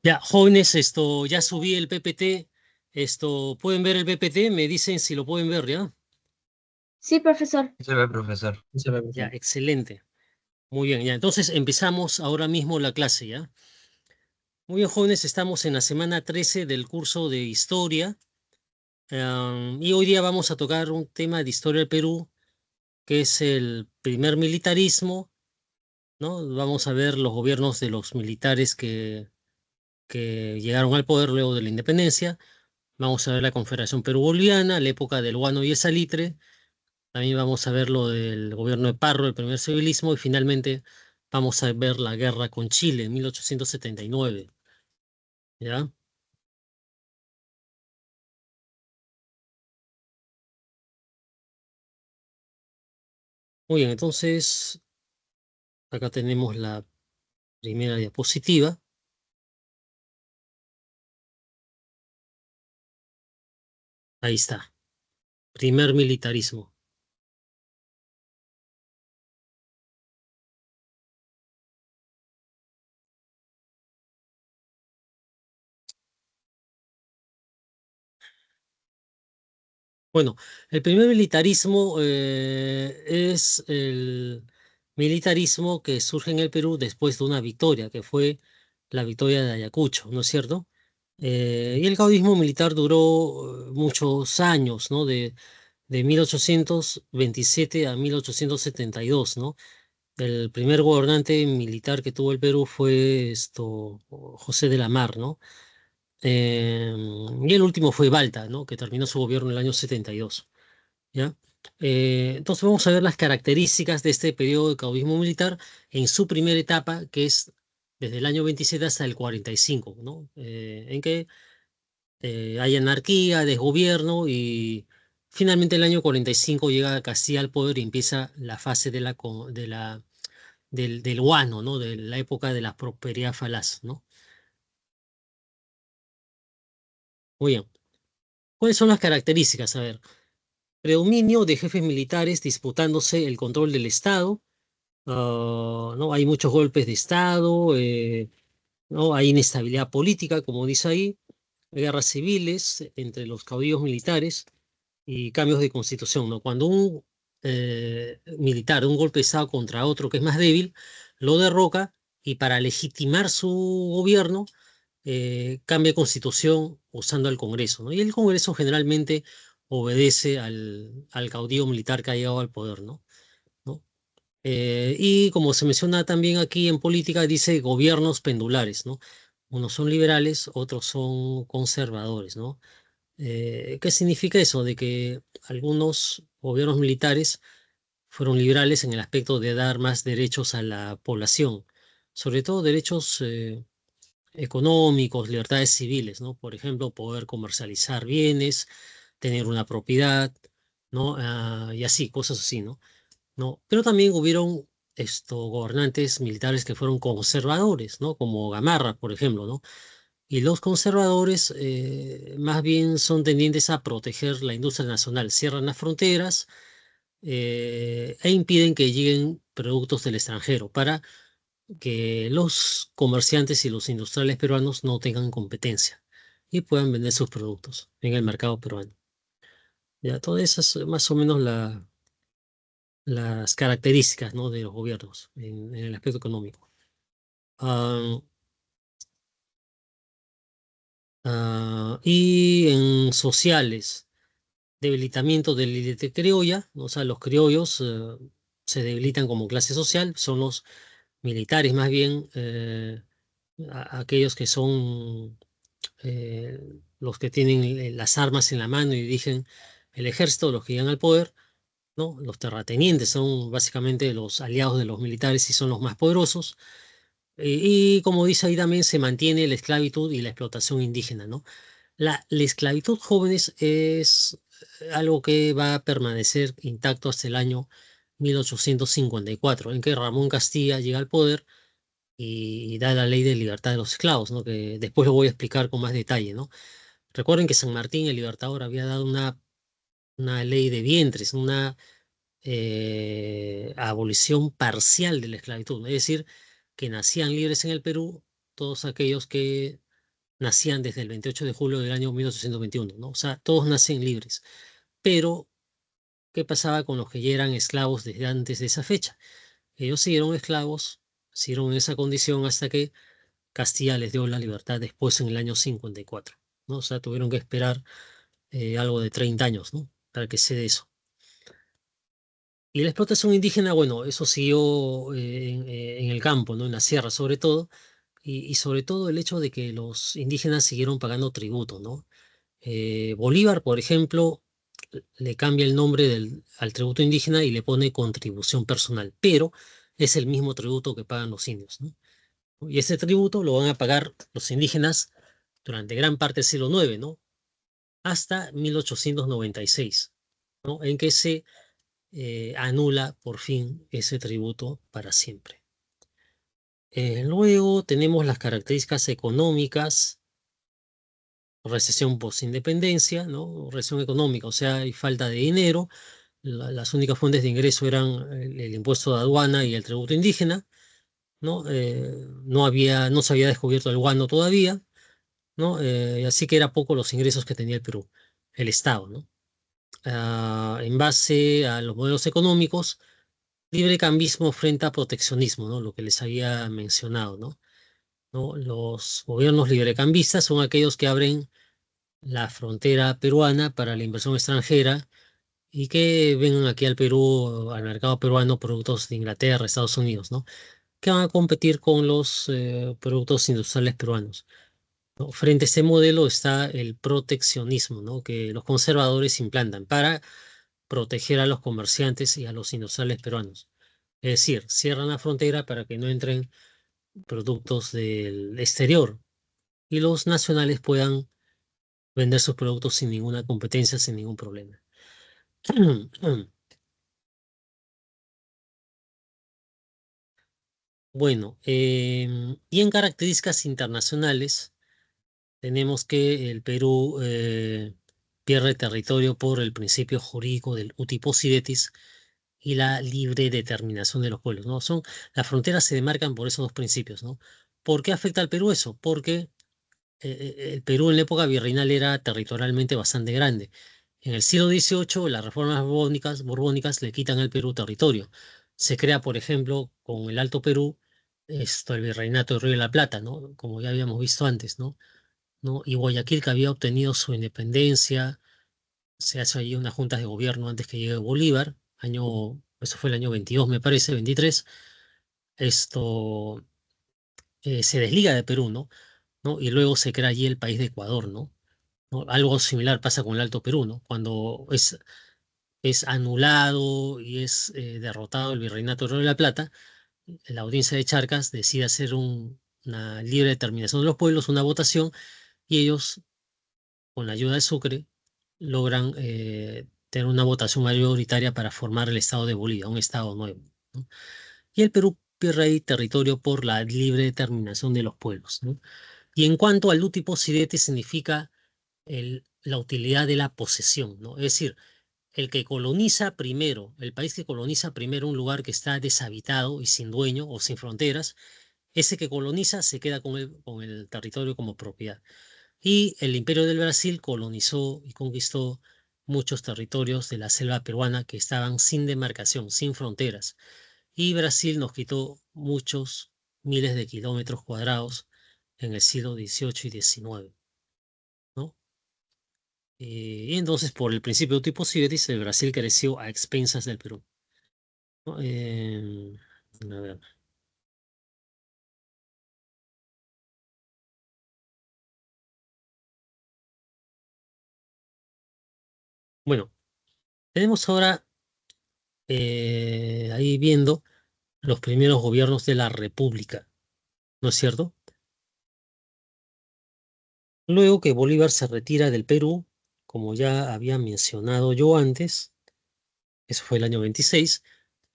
Ya, jóvenes, ya subí el PPT. ¿Pueden ver el PPT? Me dicen si lo pueden ver, ¿ya? Sí, profesor. Se ve, profesor. Se ve, Ya, profesor. excelente. Muy bien, ya. Entonces empezamos ahora mismo la clase, ¿ya? Muy bien, jóvenes, estamos en la semana 13 del curso de Historia. Y hoy día vamos a tocar un tema de Historia del Perú, que es el primer militarismo, ¿no? Vamos a ver los gobiernos de los militares que llegaron al poder luego de la independencia. Vamos a ver la Confederación Perú-Boliviana, la época del guano y el salitre. También vamos a ver lo del gobierno de Parro, el primer civilismo. Y finalmente vamos a ver la guerra con Chile en 1879. ¿Ya? Muy bien, entonces acá tenemos la primera diapositiva. Ahí está, primer militarismo. Bueno, el primer militarismo es el militarismo que surge en el Perú después de una victoria, que fue la victoria de Ayacucho, ¿no es cierto? Y el caudillismo militar duró muchos años, ¿no? De 1827 a 1872, ¿no? El primer gobernante militar que tuvo el Perú fue José de la Mar, ¿no? Eh, y el último fue Balta, ¿no? Que terminó su gobierno en el año 72. ¿Ya? Entonces vamos a ver las características de este periodo de caudillismo militar en su primera etapa, que es desde el año 27 hasta el 45, ¿no? En que hay anarquía, desgobierno y finalmente el año 45 llega Castilla al poder y empieza la fase del guano, ¿no? De la época de la prosperidad falaz, ¿no? Muy bien. ¿Cuáles son las características? A ver, predominio de jefes militares disputándose el control del Estado. ¿No? Hay muchos golpes de Estado, ¿no? Hay inestabilidad política, como dice ahí, guerras civiles entre los caudillos militares y cambios de constitución, ¿no? Cuando un militar da un golpe de Estado contra otro que es más débil, lo derroca y para legitimar su gobierno cambia constitución usando al Congreso, ¿no? Y el Congreso generalmente obedece al caudillo militar que ha llegado al poder, ¿no? ¿No? Y como se menciona también aquí en política, dice gobiernos pendulares, ¿no? Unos son liberales, otros son conservadores, ¿no? ¿Qué significa eso? De que algunos gobiernos militares fueron liberales en el aspecto de dar más derechos a la población, sobre todo derechos económicos, libertades civiles, ¿no? Por ejemplo, poder comercializar bienes, tener una propiedad, ¿no? Y así, cosas así, ¿no? ¿No? Pero también hubieron gobernantes militares que fueron conservadores, ¿no? Como Gamarra, por ejemplo, ¿no? Y los conservadores más bien son tendientes a proteger la industria nacional, cierran las fronteras e impiden que lleguen productos del extranjero para que los comerciantes y los industriales peruanos no tengan competencia y puedan vender sus productos en el mercado peruano. Ya, todas esas más o menos las características, ¿no? De los gobiernos en el aspecto económico. Ah, y en sociales, debilitamiento de la élite criolla, ¿no? O sea, los criollos se debilitan como clase social, son los militares más bien, aquellos que son eh, los que tienen las armas en la mano y dirigen el ejército, los que llegan al poder, ¿no? Los terratenientes son básicamente los aliados de los militares y son los más poderosos. Y como dice ahí también se mantiene la esclavitud y la explotación indígena, ¿no? La esclavitud, jóvenes, es algo que va a permanecer intacto hasta el año 1854, en que Ramón Castilla llega al poder y da la ley de libertad de los esclavos, ¿no? Que después lo voy a explicar con más detalle, ¿no? Recuerden que San Martín, el Libertador, había dado una ley de vientres, una abolición parcial de la esclavitud, es decir, que nacían libres en el Perú todos aquellos que nacían desde el 28 de julio del año 1821, ¿no? O sea, todos nacen libres. Pero, ¿qué pasaba con los que ya eran esclavos desde antes de esa fecha? Ellos siguieron esclavos, siguieron en esa condición hasta que Castilla les dio la libertad después en el año 54, ¿no? O sea, tuvieron que esperar algo de 30 años, ¿no? Para que se dé eso. Y la explotación indígena, bueno, eso siguió en el campo, ¿no? En la sierra sobre todo, y sobre todo el hecho de que los indígenas siguieron pagando tributo, ¿no? Bolívar, por ejemplo, le cambia el nombre al tributo indígena y le pone contribución personal, pero es el mismo tributo que pagan los indios, ¿no? Y ese tributo lo van a pagar los indígenas durante gran parte del siglo IX, ¿no? Hasta 1896, ¿no? En que se anula por fin ese tributo para siempre. Luego tenemos las características económicas, recesión post-independencia, ¿no? Recesión económica, o sea, hay falta de dinero, las únicas fuentes de ingreso eran el impuesto de aduana y el tributo indígena, ¿no? No se había descubierto el guano todavía, ¿no? Así que era poco los ingresos que tenía el Perú, el Estado, ¿no? En base a los modelos económicos, librecambismo frente a proteccionismo, ¿no? Lo que les había mencionado, ¿no? ¿No? Los gobiernos librecambistas son aquellos que abren la frontera peruana para la inversión extranjera y que vengan aquí al Perú, al mercado peruano, productos de Inglaterra, Estados Unidos, ¿no? Que van a competir con los productos industriales peruanos, ¿no? Frente a este modelo está el proteccionismo, ¿no? Que los conservadores implantan para proteger a los comerciantes y a los industriales peruanos. Es decir, cierran la frontera para que no entren productos del exterior y los nacionales puedan vender sus productos sin ninguna competencia, sin ningún problema. Bueno, y en características internacionales, tenemos que el Perú pierde territorio por el principio jurídico del uti possidetis y la libre determinación de los pueblos, ¿no? Las fronteras se demarcan por esos dos principios, ¿no? ¿Por qué afecta al Perú eso? Porque el Perú en la época virreinal era territorialmente bastante grande. En el siglo XVIII, las reformas borbónicas le quitan al Perú territorio. Se crea, por ejemplo, con el Alto Perú, el Virreinato del Río de la Plata, ¿no? Como ya habíamos visto antes, ¿no? ¿No? Y Guayaquil, que había obtenido su independencia, se hace allí unas juntas de gobierno antes que llegue Bolívar, eso fue el año 22, me parece, 23. Esto se desliga de Perú, ¿no? ¿No? Y luego se crea allí el país de Ecuador, ¿no? ¿No? Algo similar pasa con el Alto Perú, ¿no? Cuando es anulado y es derrotado el Virreinato del Río de la Plata, la audiencia de Charcas decide hacer una libre determinación de los pueblos, una votación, y ellos, con la ayuda de Sucre, logran tener una votación mayoritaria para formar el Estado de Bolivia, un Estado nuevo, ¿no? Y el Perú pierde ahí territorio por la libre determinación de los pueblos, ¿no? Y en cuanto al uti possidetis, significa la utilidad de la posesión, ¿no? Es decir, el país que coloniza primero un lugar que está deshabitado y sin dueño o sin fronteras, ese que coloniza se queda con el territorio como propiedad. Y el Imperio del Brasil colonizó y conquistó muchos territorios de la selva peruana que estaban sin demarcación, sin fronteras. Y Brasil nos quitó muchos miles de kilómetros cuadrados en el siglo XVIII y XIX, ¿no? Y entonces, por el principio tipo Cibetis, el Brasil creció a expensas del Perú, ¿no? A ver. Bueno, tenemos ahora ahí viendo los primeros gobiernos de la República, ¿no es cierto? Luego que Bolívar se retira del Perú, como ya había mencionado yo antes, eso fue el año 26,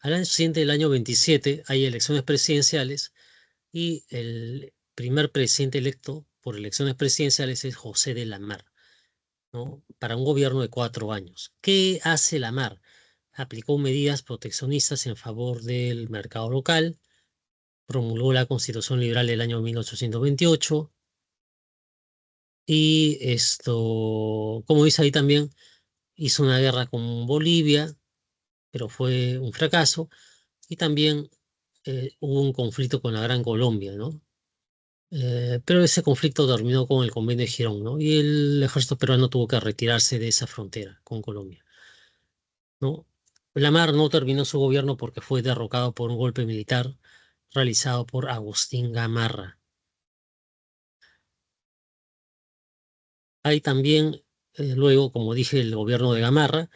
al año siguiente, el año 27, hay elecciones presidenciales y el primer presidente electo por elecciones presidenciales es José de la Mar, ¿no? Para un gobierno de 4 años. ¿Qué hace la Mar? Aplicó medidas proteccionistas en favor del mercado local, promulgó la Constitución Liberal del año 1828, Y esto, como dice ahí también, hizo una guerra con Bolivia, pero fue un fracaso. Y también hubo un conflicto con la Gran Colombia, ¿no? Pero ese conflicto terminó con el Convenio de Girón, ¿no? Y el ejército peruano tuvo que retirarse de esa frontera con Colombia, ¿no? Lamar no terminó su gobierno porque fue derrocado por un golpe militar realizado por Agustín Gamarra. Hay también, luego, como dije, el gobierno de Gamarra,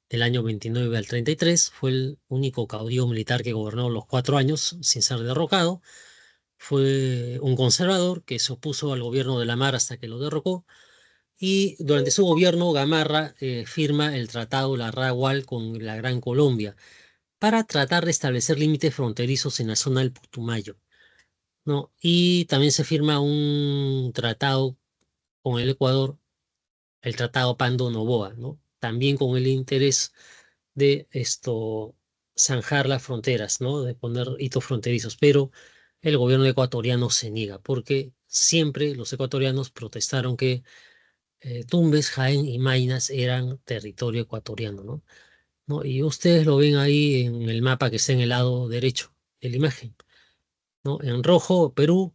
del año 29 al 33, fue el único caudillo militar que gobernó los 4 años sin ser derrocado. Fue un conservador que se opuso al gobierno de Lamar hasta que lo derrocó. Y durante su gobierno, Gamarra firma el Tratado Larragual con la Gran Colombia para tratar de establecer límites fronterizos en la zona del Putumayo, ¿no? Y también se firma un tratado con el Ecuador, el Tratado Pando Noboa, ¿no? También con el interés de esto zanjar las fronteras, ¿no? De poner hitos fronterizos, pero el gobierno ecuatoriano se niega porque siempre los ecuatorianos protestaron que Tumbes, Jaén y Maynas eran territorio ecuatoriano, ¿no? ¿No? Y ustedes lo ven ahí en el mapa que está en el lado derecho de la imagen, ¿no? En rojo, Perú,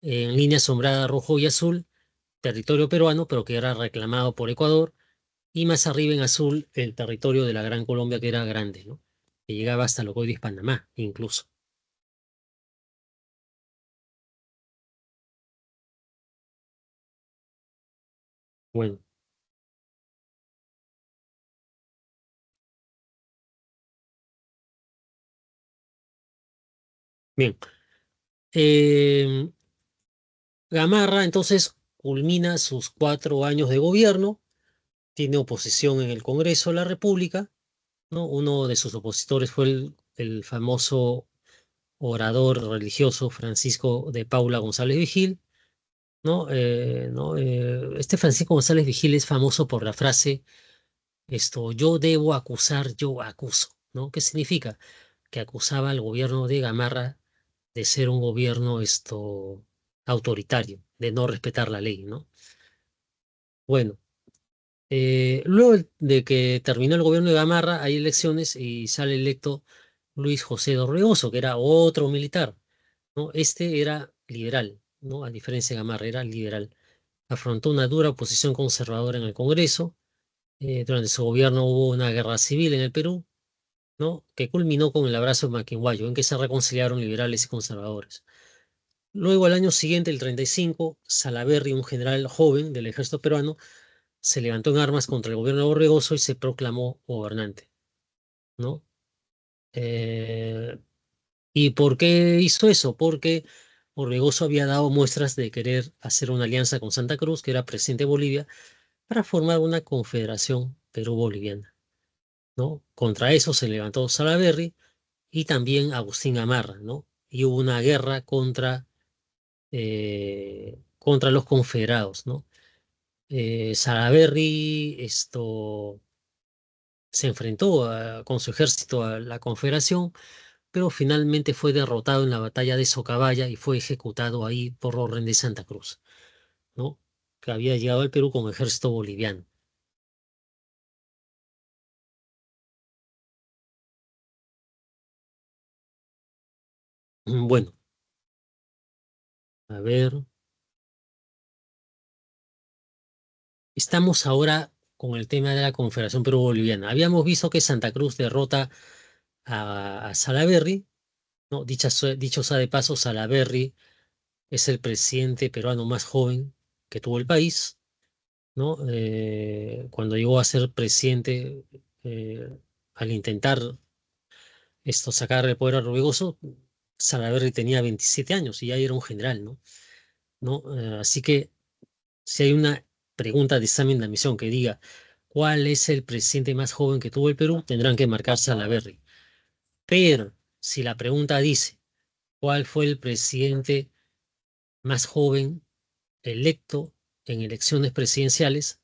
en línea sombrada rojo y azul, territorio peruano, pero que era reclamado por Ecuador, y más arriba en azul, el territorio de la Gran Colombia, que era grande, ¿no? Que llegaba hasta lo que hoy es Panamá, incluso. Bueno, bien. Eh, Gamarra entonces culmina sus 4 años de gobierno, tiene oposición en el Congreso de la República, ¿no? Uno de sus opositores fue el famoso orador religioso Francisco de Paula González Vigil, ¿no? Este Francisco González Vigil es famoso por la frase, esto, yo debo acusar, yo acuso, ¿no? ¿Qué significa? Que acusaba al gobierno de Gamarra de ser un gobierno autoritario, de no respetar la ley, ¿no? Bueno, luego de que terminó el gobierno de Gamarra, hay elecciones y sale electo Luis José Dorregoso, que era otro militar, ¿no? Este era liberal, ¿no? A diferencia de Gamarra, era liberal. Afrontó una dura oposición conservadora en el Congreso. Durante su gobierno hubo una guerra civil en el Perú, ¿no? Que culminó con el abrazo de Maquinguayo, en que se reconciliaron liberales y conservadores. Luego, al año siguiente, el 35, Salaverry, un general joven del ejército peruano, se levantó en armas contra el gobierno de Orregoso y se proclamó gobernante, ¿no? Eh, ¿Y por qué hizo eso? Porque Orregoso había dado muestras de querer hacer una alianza con Santa Cruz, que era presidente de Bolivia, para formar una confederación Perú-Boliviana, ¿no? Contra eso se levantó Salaverry y también Agustín Gamarra, ¿no? Y hubo una guerra contra los confederados, ¿no? Salaverry se enfrentó con su ejército a la confederación, pero finalmente fue derrotado en la batalla de Socabaya y fue ejecutado ahí por orden de Santa Cruz, ¿no? Que había llegado al Perú con ejército boliviano. Bueno, a ver, estamos ahora con el tema de la Confederación Perú-Boliviana. Habíamos visto que Santa Cruz derrota a Salaverry, ¿no? Dicho sea de paso, Salaverry es el presidente peruano más joven que tuvo el país, ¿no? Cuando llegó a ser presidente, eh, al intentar sacar el poder a Rubigoso, Salaverry tenía 27 años y ya era un general, ¿no? ¿No? Así que si hay una pregunta de examen de admisión que diga cuál es el presidente más joven que tuvo el Perú, tendrán que marcar Salaverry. Pero si la pregunta dice cuál fue el presidente más joven electo en elecciones presidenciales,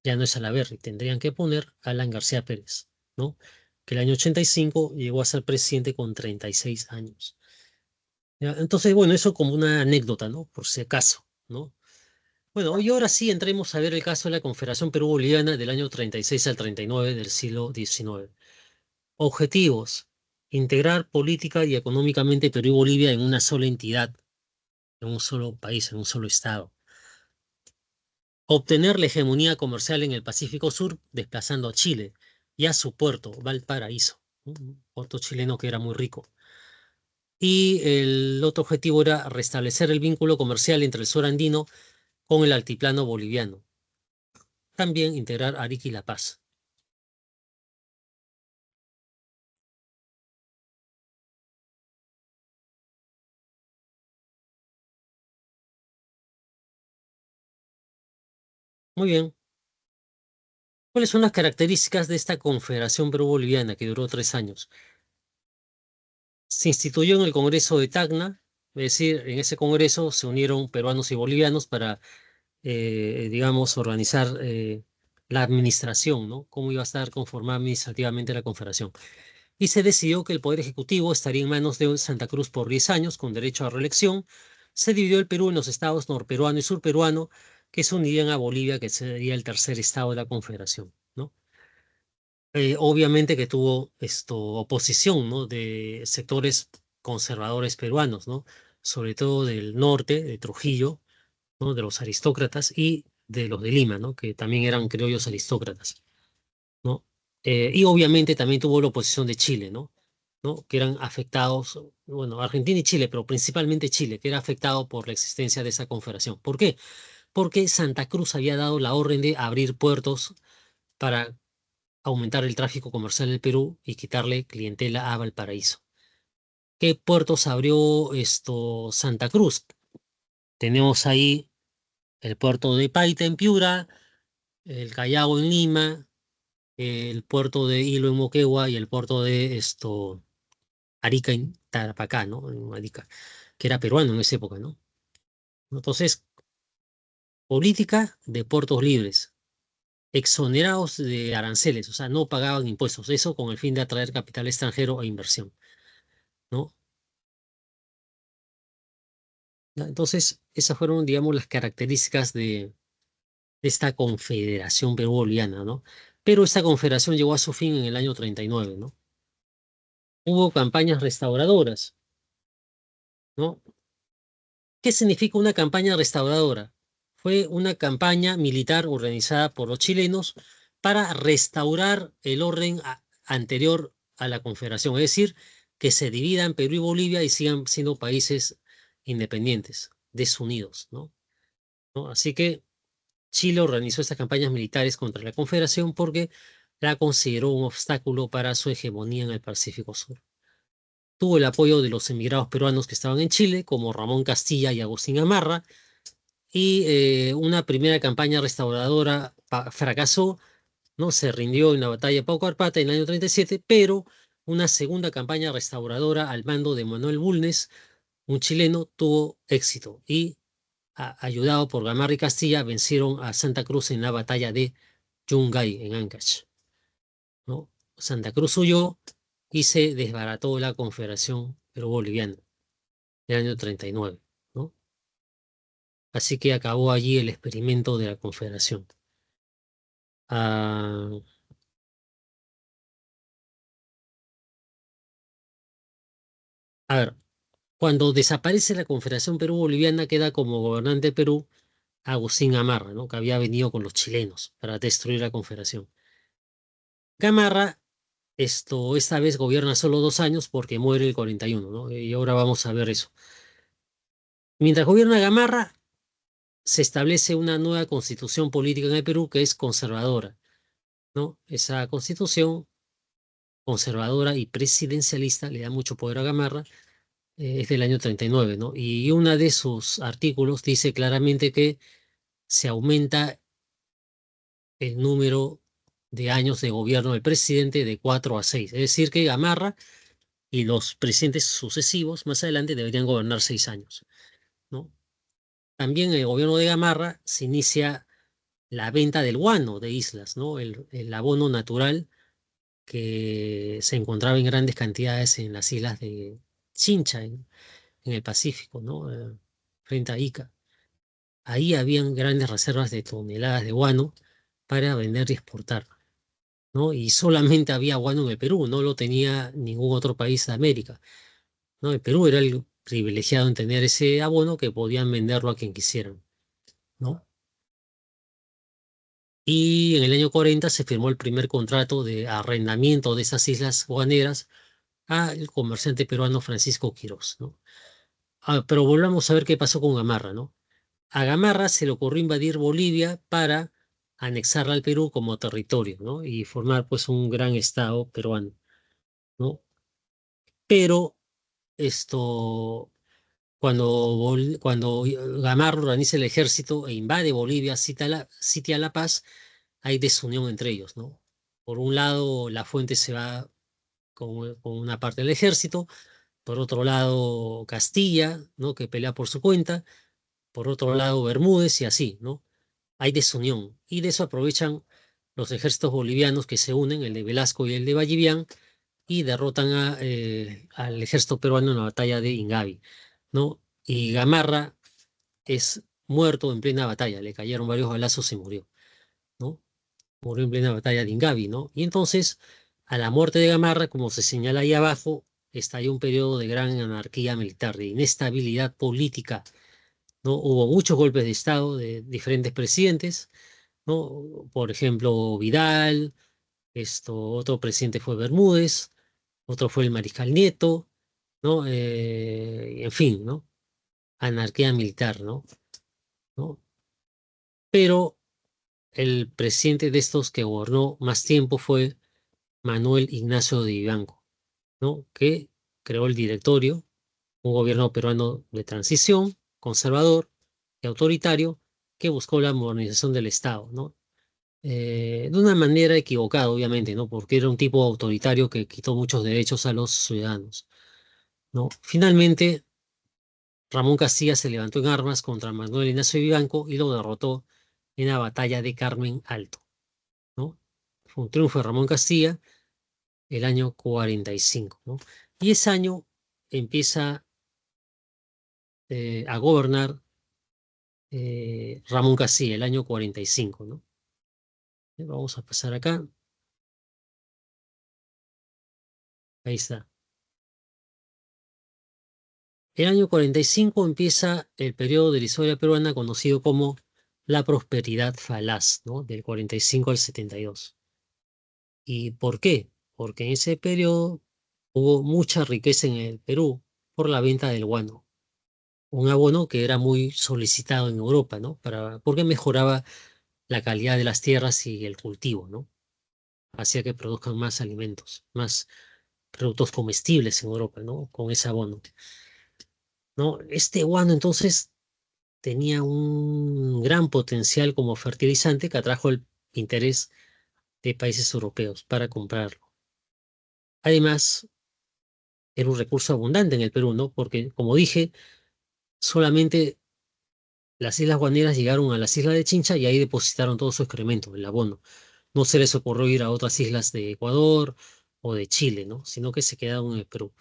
ya no es Salaverry, tendrían que poner a Alan García Pérez, ¿no? Que el año 85 llegó a ser presidente con 36 años. ¿Ya? Entonces, bueno, eso como una anécdota, ¿no? Por si acaso, ¿no? Bueno, hoy ahora sí entremos a ver el caso de la Confederación Perú-Boliviana del año 36 al 39 del siglo XIX. Objetivos: integrar política y económicamente Perú y Bolivia en una sola entidad, en un solo país, en un solo estado. Obtener la hegemonía comercial en el Pacífico Sur, desplazando a Chile y a su puerto, Valparaíso, ¿no? Un puerto chileno que era muy rico. Y el otro objetivo era restablecer el vínculo comercial entre el sur andino con el altiplano boliviano. También integrar Arica y La Paz. Muy bien. ¿Cuáles son las características de esta Confederación Perú-Boliviana que duró 3 años? Se instituyó en el Congreso de Tacna, es decir, en ese congreso se unieron peruanos y bolivianos para, digamos, organizar la administración, ¿no? Cómo iba a estar conformada administrativamente la Confederación. Y se decidió que el Poder Ejecutivo estaría en manos de Santa Cruz por 10 años, con derecho a reelección. Se dividió el Perú en los estados norperuano y surperuano, que se unirían a Bolivia, que sería el tercer estado de la Confederación, ¿no? Obviamente que tuvo oposición, ¿no? De sectores conservadores peruanos, ¿no? Sobre todo del norte, de Trujillo, ¿no? De los aristócratas y de los de Lima, ¿no? Que también eran criollos aristócratas, ¿no? Y obviamente también tuvo la oposición de Chile, ¿no? ¿No? Que eran afectados, bueno, Argentina y Chile, pero principalmente Chile, que era afectado por la existencia de esa confederación. ¿Por qué? Porque Santa Cruz había dado la orden de abrir puertos para aumentar el tráfico comercial del Perú y quitarle clientela a Valparaíso. ¿Qué puertos abrió Santa Cruz? Tenemos ahí el puerto de Paita en Piura, el Callao en Lima, el puerto de Hilo en Moquegua y el puerto de Arica en Tarapacá, ¿no? En Arica, que era peruano en esa época, ¿no? Entonces, política de puertos libres, exonerados de aranceles, o sea, no pagaban impuestos, eso con el fin de atraer capital extranjero e inversión, ¿no? ¿Ya? Entonces, esas fueron, digamos, las características de esta confederación perú-boliviana, ¿no? Pero esta confederación llegó a su fin en el año 39, ¿no? Hubo campañas restauradoras, ¿no? ¿Qué significa una campaña restauradora? Fue una campaña militar organizada por los chilenos para restaurar el orden anterior a la confederación, es decir, que se dividan Perú y Bolivia y sigan siendo países independientes, desunidos, ¿no? ¿No? Así que Chile organizó estas campañas militares contra la Confederación porque la consideró un obstáculo para su hegemonía en el Pacífico Sur. Tuvo el apoyo de los emigrados peruanos que estaban en Chile, como Ramón Castilla y Agustín Amarra, y una primera campaña restauradora fracasó, ¿no? Se rindió en la batalla de Pauco Arpata en el año 37, pero una segunda campaña restauradora al mando de Manuel Bulnes, un chileno, tuvo éxito y ayudado por Gamarra y Castilla, vencieron a Santa Cruz en la batalla de Yungay, en Ancash, ¿no? Santa Cruz huyó y se desbarató la Confederación Perú-Boliviana en el año 39, ¿no? Así que acabó allí el experimento de la Confederación. Ah, a ver, cuando desaparece la Confederación Perú-Boliviana, queda como gobernante de Perú Agustín Gamarra, ¿no? Que había venido con los chilenos para destruir la Confederación. Gamarra esta vez gobierna solo 2 años porque muere el 41, ¿no? Y ahora vamos a ver eso. Mientras gobierna Gamarra, se establece una nueva constitución política en el Perú que es conservadora, ¿no? Esa constitución conservadora y presidencialista le da mucho poder a Gamarra, es del año 39, ¿no? Y uno de sus artículos dice claramente que se aumenta el número de años de gobierno del presidente de 4 a 6. Es decir, que Gamarra y los presidentes sucesivos más adelante deberían gobernar 6 años, ¿no? También en el gobierno de Gamarra se inicia la venta del guano de islas, ¿no? El abono natural que se encontraba en grandes cantidades en las islas de Chincha, en el Pacífico, ¿no? Frente a Ica. ahí habían grandes reservas de toneladas de guano para vender y exportar, ¿no? Y solamente había guano en el Perú, no lo tenía ningún otro país de América, ¿no? El Perú era el privilegiado en tener ese abono que podían venderlo a quien quisieran, ¿no? Y en el año 40 se firmó el primer contrato de arrendamiento de esas islas guaneras al comerciante peruano Francisco Quirós, ¿no? Pero volvamos a ver qué pasó con Gamarra, ¿no? A Gamarra se le ocurrió invadir Bolivia para anexarla al Perú como territorio, ¿no? Y formar pues un gran estado peruano, ¿no? Pero esto, cuando Gamarra organiza el ejército e invade Bolivia, sitia La Paz, hay desunión entre ellos, ¿no? Por un lado, La Fuente se va con una parte del ejército, por otro lado, Castilla, ¿no? Que pelea por su cuenta, por otro lado, Bermúdez y así, ¿no? Hay desunión. Y de eso aprovechan los ejércitos bolivianos que se unen, el de Velasco y el de Vallivian, y derrotan al ejército peruano en la batalla de Ingavi, ¿no? Y Gamarra es muerto en plena batalla, le cayeron varios balazos y murió, ¿no? Murió en plena batalla de Ingavi, ¿no? Y entonces, a la muerte de Gamarra, como se señala ahí abajo, estalló un periodo de gran anarquía militar, de inestabilidad política, ¿no? Hubo muchos golpes de Estado de diferentes presidentes, ¿no? Por ejemplo, Vidal, otro presidente fue Bermúdez, otro fue el Mariscal Nieto, ¿no? En fin, ¿no? Anarquía militar, ¿no? Pero el presidente de estos que gobernó más tiempo fue Manuel Ignacio de Vivanco, ¿no? Que creó el Directorio, un gobierno peruano de transición, conservador y autoritario, que buscó la modernización del Estado, ¿no? De una manera equivocada, obviamente, ¿no? Porque era un tipo autoritario que quitó muchos derechos a los ciudadanos, ¿no? Finalmente, Ramón Castilla se levantó en armas contra Manuel Ignacio Vivanco y lo derrotó en la batalla de Carmen Alto, ¿no? Fue un triunfo de Ramón Castilla el año 45, ¿no? Y ese año empieza a gobernar Ramón Castilla, el año 45, ¿no? Vamos a pasar acá. Ahí está. El año 45 empieza el periodo de la historia peruana conocido como la prosperidad falaz, ¿no? Del 45 al 72. ¿Y por qué? Porque en ese periodo hubo mucha riqueza en el Perú por la venta del guano. Un abono que era muy solicitado en Europa, ¿no? Porque mejoraba la calidad de las tierras y el cultivo, ¿no? Hacía que produzcan más alimentos, más productos comestibles en Europa, ¿no? Con ese abono, ¿no? Este guano entonces tenía un gran potencial como fertilizante que atrajo el interés de países europeos para comprarlo. Además, era un recurso abundante en el Perú, ¿no? Porque, como dije, solamente las islas guaneras llegaron a las islas de Chincha y ahí depositaron todo su excremento, el abono. No se les ocurrió ir a otras islas de Ecuador o de Chile, ¿no? Sino que se quedaron en el Perú.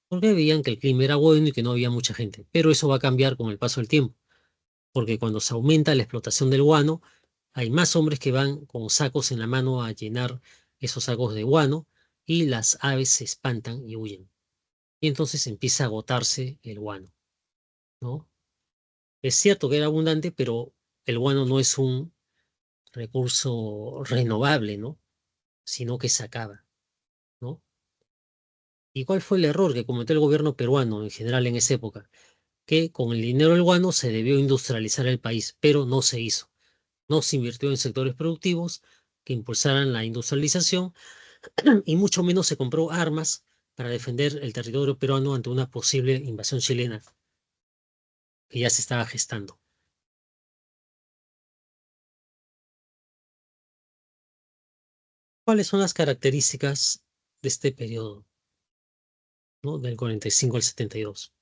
Porque veían que el clima era bueno y que no había mucha gente. Pero eso va a cambiar con el paso del tiempo, porque cuando se aumenta la explotación del guano, hay más hombres que van con sacos en la mano a llenar esos sacos de guano y las aves se espantan y huyen. Y entonces empieza a agotarse el guano, ¿no? Es cierto que era abundante, pero el guano no es un recurso renovable, ¿no? Sino que se acaba, ¿no? ¿Y cuál fue el error que cometió el gobierno peruano en general en esa época? Que con el dinero del guano se debió industrializar el país, pero no se hizo. No se invirtió en sectores productivos que impulsaran la industrialización y mucho menos se compró armas para defender el territorio peruano ante una posible invasión chilena que ya se estaba gestando. ¿Cuáles son las características de este periodo, ¿no? Del 45 al 72?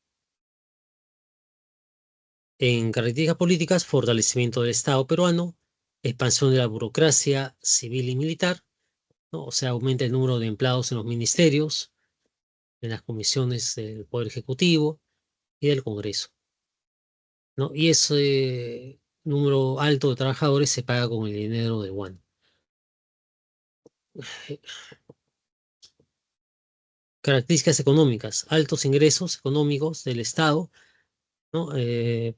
En características políticas, fortalecimiento del Estado peruano, expansión de la burocracia civil y militar, ¿no? O sea, aumenta el número de empleados en los ministerios, en las comisiones del Poder Ejecutivo y del Congreso, ¿no? Y eso, número alto de trabajadores se paga con el dinero del guano. Características económicas, altos ingresos económicos del Estado, ¿no?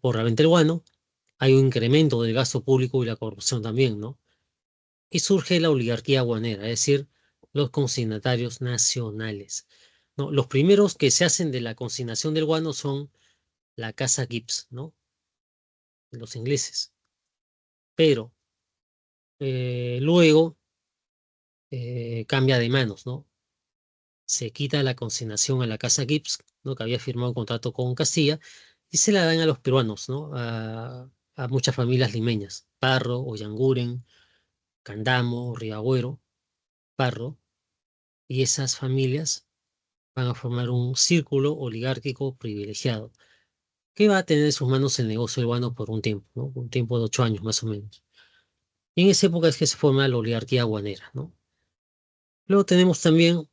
Por la venta del guano, hay un incremento del gasto público y la corrupción también, ¿no? Y surge la oligarquía guanera, es decir, los consignatarios nacionales, ¿no? Los primeros que se hacen de la consignación del guano son la Casa Gibbs, ¿no? Los ingleses. Pero luego cambia de manos, ¿no? Se quita la consignación a la Casa Gibbs, ¿no? Que había firmado un contrato con Castilla, y se la dan a los peruanos, ¿no? A muchas familias limeñas, Parro, Ollanguren, Candamo, Riagüero, Parro, y esas familias van a formar un círculo oligárquico privilegiado, que va a tener en sus manos el negocio del guano por un tiempo, ¿no? Un tiempo de 8 años más o menos. Y en esa época es que se forma la oligarquía guanera, ¿no? Luego tenemos también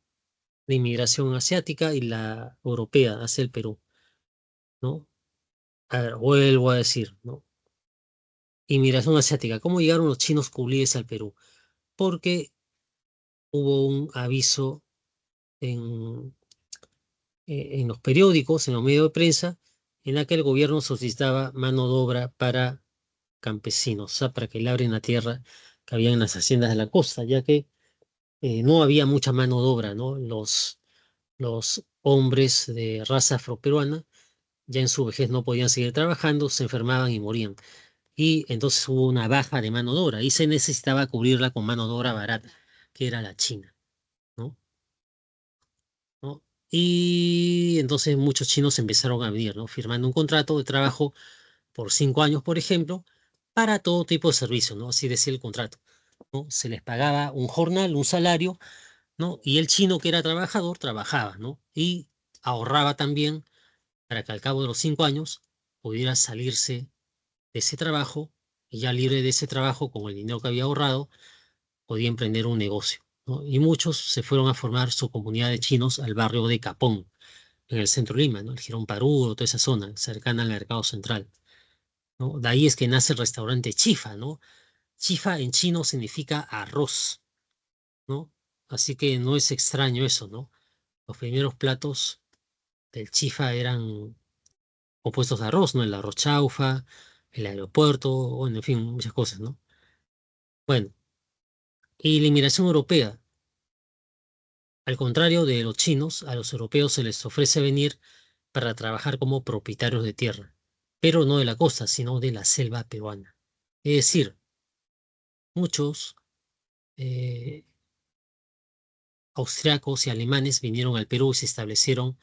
la inmigración asiática y la europea hacia el Perú, ¿no? A ver, vuelvo a decir, ¿no? Inmigración asiática. ¿Cómo llegaron los chinos culíes al Perú? Porque hubo un aviso en, en los periódicos, en los medios de prensa, en la que el gobierno solicitaba mano de obra para campesinos, o sea, para que labren la tierra que había en las haciendas de la costa, ya que no había mucha mano de obra, ¿no? Los hombres de raza afroperuana ya en su vejez no podían seguir trabajando, se enfermaban y morían. Y entonces hubo una baja de mano de obra y se necesitaba cubrirla con mano de obra barata, que era la China, ¿no? ¿No? Y entonces muchos chinos empezaron a venir, ¿no? Firmando un contrato de trabajo por 5 años, por ejemplo, para todo tipo de servicios, ¿no? Así decía el contrato, ¿no? Se les pagaba un jornal, un salario, ¿no? Y el chino que era trabajador trabajaba, ¿no? Y ahorraba también para que al cabo de los 5 años pudiera salirse de ese trabajo y ya libre de ese trabajo con el dinero que había ahorrado, podía emprender un negocio, ¿no? Y muchos se fueron a formar su comunidad de chinos al barrio de Capón, en el centro de Lima, ¿no? El Jirón Paruro, toda esa zona cercana al mercado central, ¿no? De ahí es que nace el restaurante Chifa, ¿no? Chifa en chino significa arroz, ¿no? Así que no es extraño eso, ¿no? Los primeros platos del Chifa eran compuestos de arroz, ¿no? El arroz chaufa, el aeropuerto, bueno, en fin, muchas cosas, ¿no? Bueno, y la inmigración europea. Al contrario de los chinos, a los europeos se les ofrece venir para trabajar como propietarios de tierra, pero no de la costa, sino de la selva peruana. Es decir, muchos eh, austriacos y alemanes vinieron al Perú y se establecieron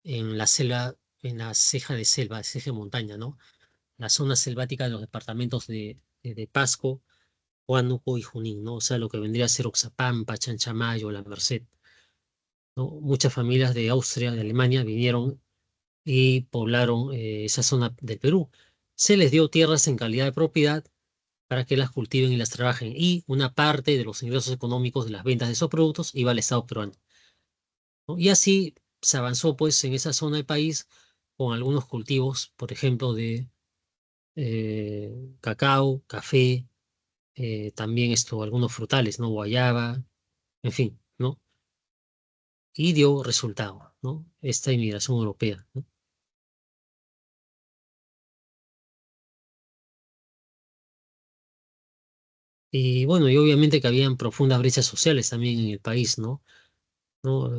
en la selva, en la ceja de selva, ceja de montaña, ¿no? La zona selvática de los departamentos de Pasco, Huánuco y Junín, ¿no? O sea, lo que vendría a ser Oxapampa, Chanchamayo, La Merced, ¿no? Muchas familias de Austria, de Alemania, vinieron y poblaron esa zona del Perú. Se les dio tierras en calidad de propiedad para que las cultiven y las trabajen, y una parte de los ingresos económicos de las ventas de esos productos iba al Estado peruano, ¿no? Y así se avanzó pues en esa zona del país con algunos cultivos, por ejemplo, de cacao, café, también algunos frutales, ¿no? Guayaba, en fin, ¿no? Y dio resultado, ¿no? Esta inmigración europea, ¿no? Y bueno, y obviamente que habían profundas brechas sociales también en el país, ¿no? ¿No?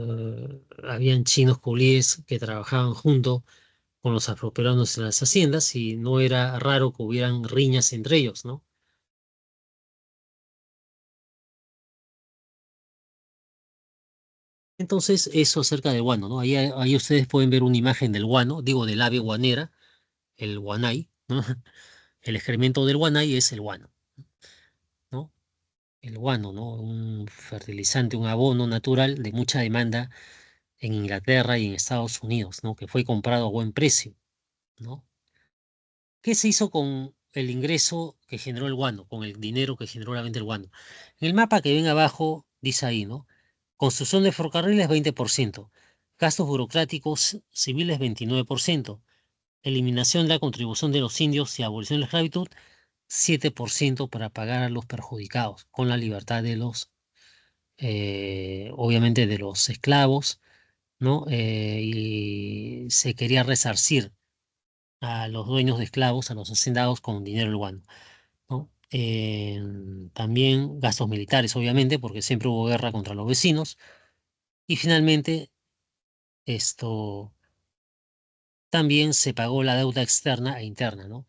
Habían chinos culíes que trabajaban junto con los afroperuanos en las haciendas y no era raro que hubieran riñas entre ellos, ¿no? Entonces, eso acerca del guano, ¿no? Ahí ustedes pueden ver una imagen del guano, digo, del ave guanera, el guanay, ¿no? El excremento del guanay es el guano, ¿no? El guano, ¿no? Un fertilizante, un abono natural de mucha demanda en Inglaterra y en Estados Unidos, ¿no? Que fue comprado a buen precio, ¿no? ¿Qué se hizo con el ingreso que generó el guano, con el dinero que generó la venta del guano? En el mapa que ven abajo dice ahí, ¿no? Construcción de ferrocarriles 20%, gastos burocráticos civiles 29%, eliminación de la contribución de los indios y abolición de la esclavitud, 7% para pagar a los perjudicados, con la libertad de los, obviamente, de los esclavos, ¿no? Y se quería resarcir a los dueños de esclavos, a los hacendados, con dinero del guano, ¿no? También gastos militares, obviamente, porque siempre hubo guerra contra los vecinos. Y finalmente, esto también se pagó la deuda externa e interna, ¿no?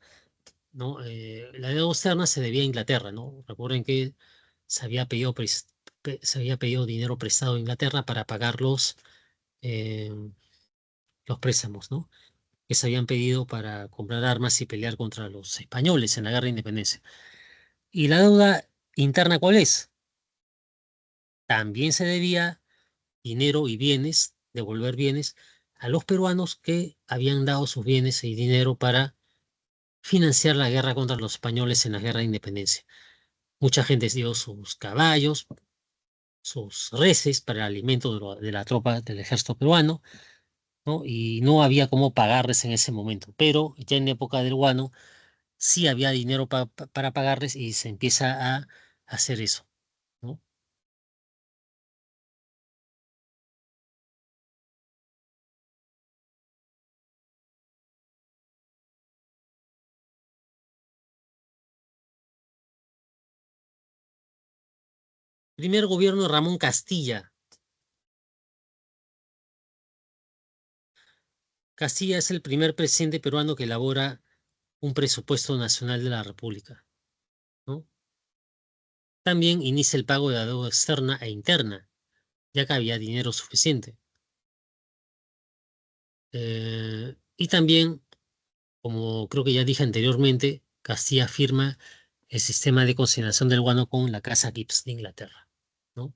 La deuda externa se debía a Inglaterra, ¿no? Recuerden que se había pedido dinero prestado a Inglaterra para pagar eh, los préstamos, ¿no? Que se habían pedido para comprar armas y pelear contra los españoles en la guerra de independencia. ¿Y la deuda interna cuál es? También se debía dinero y bienes, devolver bienes a los peruanos que habían dado sus bienes y dinero para financiar la guerra contra los españoles en la guerra de independencia. Mucha gente dio sus caballos, sus reses para el alimento de la tropa del ejército peruano, ¿no? Y no había cómo pagarles en ese momento. Pero ya en la época del guano sí había dinero para pagarles y se empieza a hacer eso, ¿no? Primer gobierno de Ramón Castilla. Castilla es el primer presidente peruano que elabora un presupuesto nacional de la República, ¿no? También inicia el pago de la deuda externa e interna, ya que había dinero suficiente. Y también, como creo que ya dije anteriormente, Castilla firma el sistema de consignación del guano con la Casa Gibbs de Inglaterra, ¿no?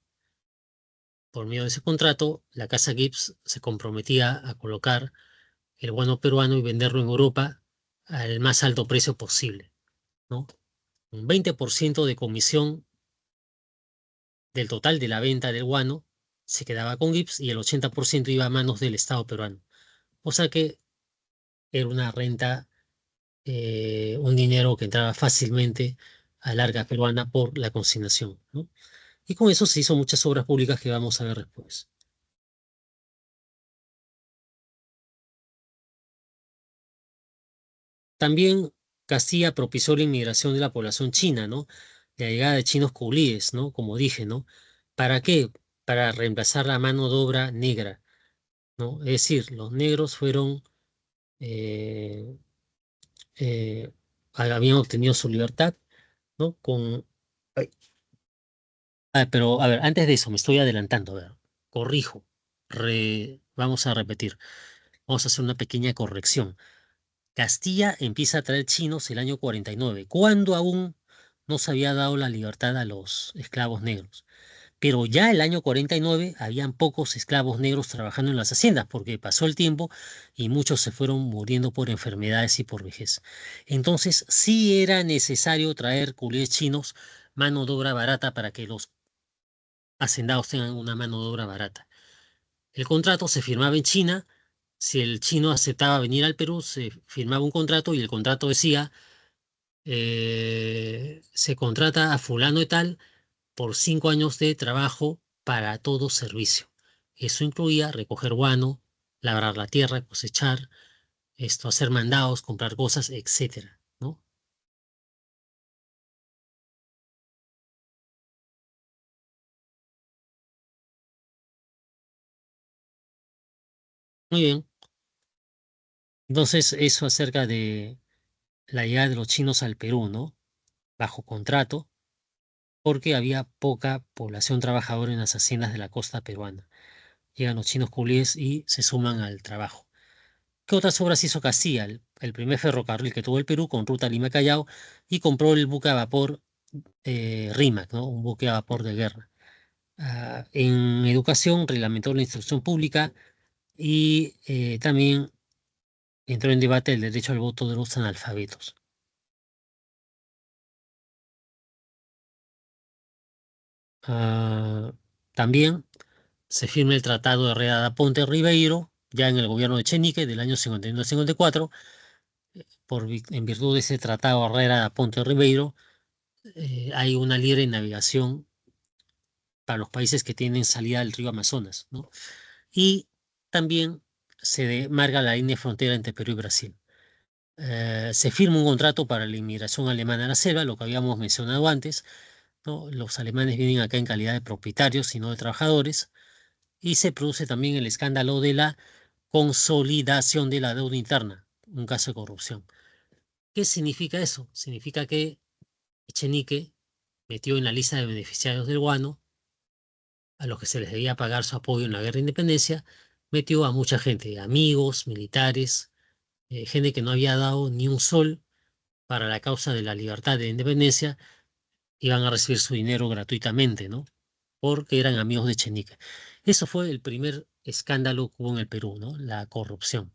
Por medio de ese contrato, la Casa Gibbs se comprometía a colocar el guano peruano y venderlo en Europa al más alto precio posible, ¿no? Un 20% de comisión del total de la venta del guano se quedaba con Gibbs y el 80% iba a manos del Estado peruano. O sea que era una renta, un dinero que entraba fácilmente a larga peruana por la consignación, ¿no? Y con eso se hizo muchas obras públicas que vamos a ver después. También Castilla propició la inmigración de la población china, ¿no? La llegada de chinos coolíes, ¿no? Como dije, ¿no? ¿Para qué? Para reemplazar la mano de obra negra, ¿no? Es decir, los negros fueron, eh, habían obtenido su libertad, ¿no? Ay, pero, a ver, antes de eso, me estoy adelantando, a ver, corrijo, vamos a repetir, vamos a hacer una pequeña corrección. Castilla empieza a traer chinos el año 49, cuando aún no se había dado la libertad a los esclavos negros. Pero ya el año 49 habían pocos esclavos negros trabajando en las haciendas, porque pasó el tiempo y muchos se fueron muriendo por enfermedades y por vejez. Entonces sí era necesario traer culés chinos, mano de obra barata, para que los hacendados tengan una mano de obra barata. El contrato se firmaba en China. Si el chino aceptaba venir al Perú, se firmaba un contrato y el contrato decía, se contrata a fulano de tal por 5 años de trabajo para todo servicio. Eso incluía recoger guano, labrar la tierra, cosechar, hacer mandados, comprar cosas, etcétera, ¿no? Muy bien. Entonces, eso acerca de la llegada de los chinos al Perú, ¿no? Bajo contrato, porque había poca población trabajadora en las haciendas de la costa peruana. Llegan los chinos culíes y se suman al trabajo. ¿Qué otras obras hizo Castilla? El primer ferrocarril que tuvo el Perú con ruta Lima-Callao y compró el buque a vapor Rímac, ¿no? Un buque a vapor de guerra. En educación reglamentó la instrucción pública y también entró en debate el derecho al voto de los analfabetos. Ah, También se firma el Tratado de Herrera da Ponte Ribeiro, ya en el gobierno de Chenique del año 51 al 54, en virtud de ese tratado Herrera-Ponte Ribeiro, hay una libre navegación para los países que tienen salida al río Amazonas, ¿no? Y también se demarca la línea de frontera entre Perú y Brasil. Se firma un contrato para la inmigración alemana a la selva, lo que habíamos mencionado antes, ¿no? Los alemanes vienen acá en calidad de propietarios y no de trabajadores, y se produce también el escándalo de la consolidación de la deuda interna, un caso de corrupción. ¿Qué significa eso? Significa que Echenique metió en la lista de beneficiarios del guano, a los que se les debía pagar su apoyo en la guerra de independencia, metió a mucha gente, amigos, militares, gente que no había dado ni un sol para la causa de la libertad de la independencia, iban a recibir su dinero gratuitamente, ¿no? Porque eran amigos de Echenique. Eso fue el primer escándalo que hubo en el Perú, ¿no? La corrupción.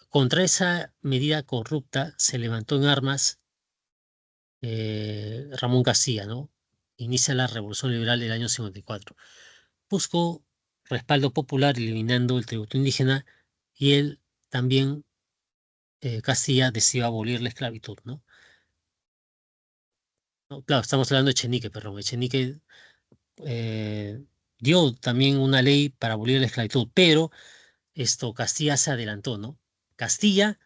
Contra esa medida corrupta se levantó en armas Ramón Castilla, ¿no? Inicia la Revolución Liberal del año 54. Buscó respaldo popular eliminando el tributo indígena y él también, Castilla, decidió abolir la esclavitud, ¿no? No, claro, estamos hablando de Echenique, perdón. Echenique eh, dio también una ley para abolir la esclavitud, pero Castilla se adelantó, ¿no? Castilla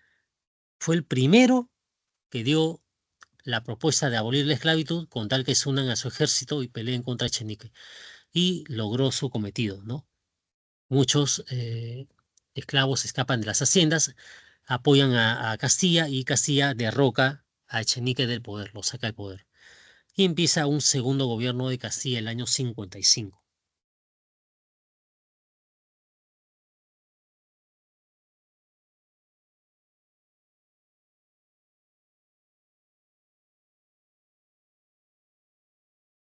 fue el primero que dio la propuesta de abolir la esclavitud con tal que se unan a su ejército y peleen contra Echenique. Y logró su cometido, ¿no? Muchos esclavos escapan de las haciendas, apoyan a Castilla y Castilla derroca a Echenique del poder, lo saca del poder. Y empieza un segundo gobierno de Castilla el año 55.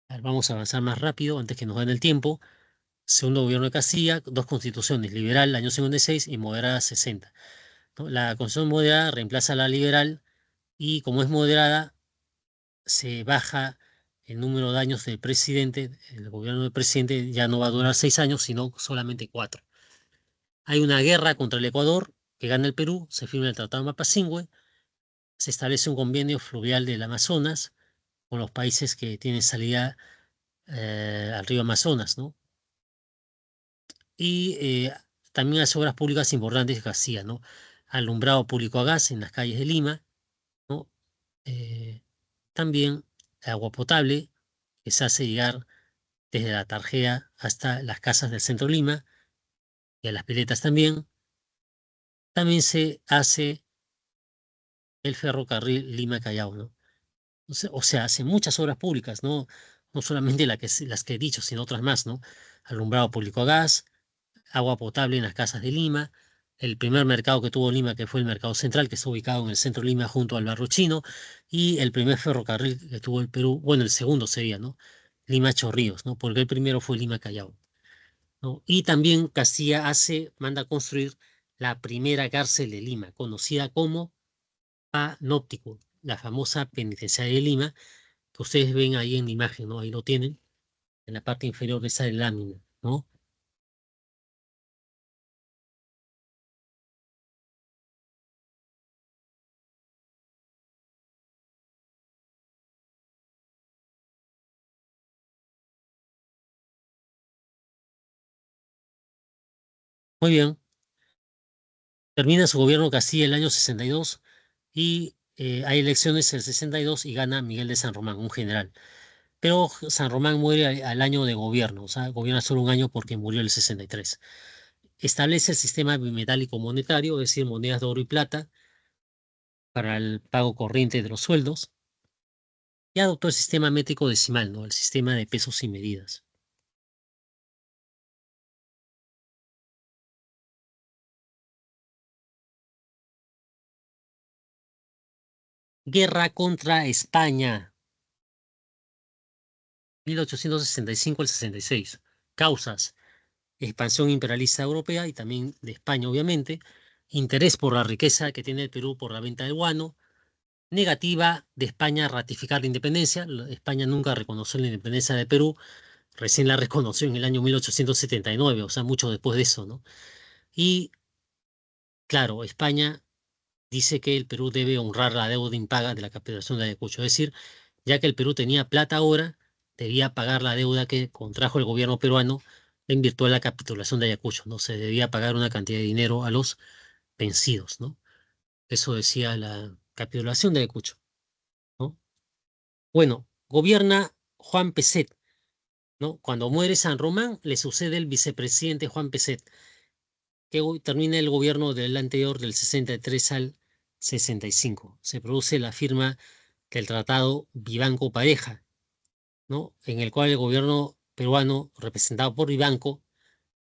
A ver, vamos a avanzar más rápido antes que nos gane el tiempo. Segundo gobierno de Castilla, dos constituciones, liberal año 56 y moderada 60. ¿No? La constitución moderada reemplaza a la liberal y como es moderada, se baja el número de años del presidente. El gobierno del presidente ya no va a durar 6 años, sino solamente 4. Hay una guerra contra el Ecuador que gana el Perú, se firma el Tratado de Mapazingüe, se establece un convenio fluvial del Amazonas con los países que tienen salida al río Amazonas, ¿no? Y también hace obras públicas importantes que hacía, ¿no? Alumbrado público a gas en las calles de Lima, ¿no? Eh, También agua potable que se hace llegar desde la Tarjea hasta las casas del centro de Lima y a las piletas también. También se hace el ferrocarril Lima-Callao, ¿no? O sea, hace muchas obras públicas, ¿no? No solamente las que he dicho, sino otras más, ¿no? Alumbrado público a gas, agua potable en las casas de Lima, el primer mercado que tuvo Lima, que fue el Mercado Central, que está ubicado en el centro de Lima junto al Barrio Chino, y el primer ferrocarril que tuvo el Perú, bueno, el segundo sería, ¿no? Lima Chorrillos, ¿no? Porque el primero fue Lima Callao, ¿no? Y también Castilla manda a construir la primera cárcel de Lima, conocida como Panóptico, la famosa penitenciaria de Lima, que ustedes ven ahí en la imagen, ¿no? Ahí lo tienen, en la parte inferior de esa lámina, ¿no? Muy bien, termina su gobierno Castilla el año 62 y hay elecciones en el 62 y gana Miguel de San Román, un general. Pero San Román muere al año de gobierno, o sea, gobierna solo un año porque murió en el 63. Establece el sistema bimetálico monetario, es decir, monedas de oro y plata para el pago corriente de los sueldos, y adoptó el sistema métrico decimal, ¿no? El sistema de pesos y medidas. Guerra contra España, 1865 al 66. Causas: expansión imperialista europea y también de España, obviamente, interés por la riqueza que tiene el Perú por la venta del guano, negativa de España a ratificar la independencia. España nunca reconoció la independencia de Perú, recién la reconoció en el año 1879, o sea, mucho después de eso, ¿no? Y claro, España dice que el Perú debe honrar la deuda impaga de la capitulación de Ayacucho. Es decir, ya que el Perú tenía plata ahora, debía pagar la deuda que contrajo el gobierno peruano en virtud de la capitulación de Ayacucho, ¿no? Se debía pagar una cantidad de dinero a los vencidos, ¿no? Eso decía la capitulación de Ayacucho, ¿no? Bueno, gobierna Juan Peset, ¿no? Cuando muere San Román, le sucede el vicepresidente Juan Peset, que hoy termina el gobierno del anterior del 63 al 65. Se produce la firma del Tratado Vivanco Pareja, ¿no? En el cual el gobierno peruano, representado por Vivanco,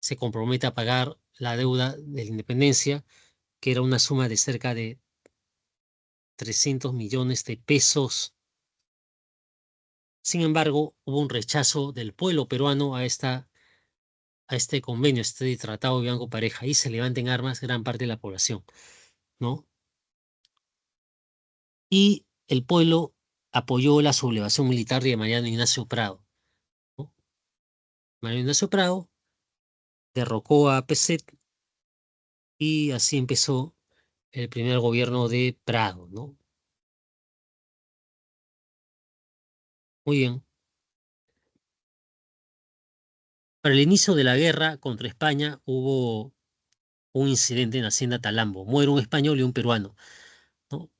se compromete a pagar la deuda de la independencia, que era una suma de cerca de 300 millones de pesos. Sin embargo, hubo un rechazo del pueblo peruano a este convenio, a este tratado de Vivanco Pareja, y se levanta en armas gran parte de la población, ¿no? Y el pueblo apoyó la sublevación militar de Mariano Ignacio Prado, ¿no? Mariano Ignacio Prado derrocó a Peset y así empezó el primer gobierno de Prado, ¿no? Muy bien. Para el inicio de la guerra contra España hubo un incidente en la hacienda Talambo. Muere un español y un peruano, ¿no?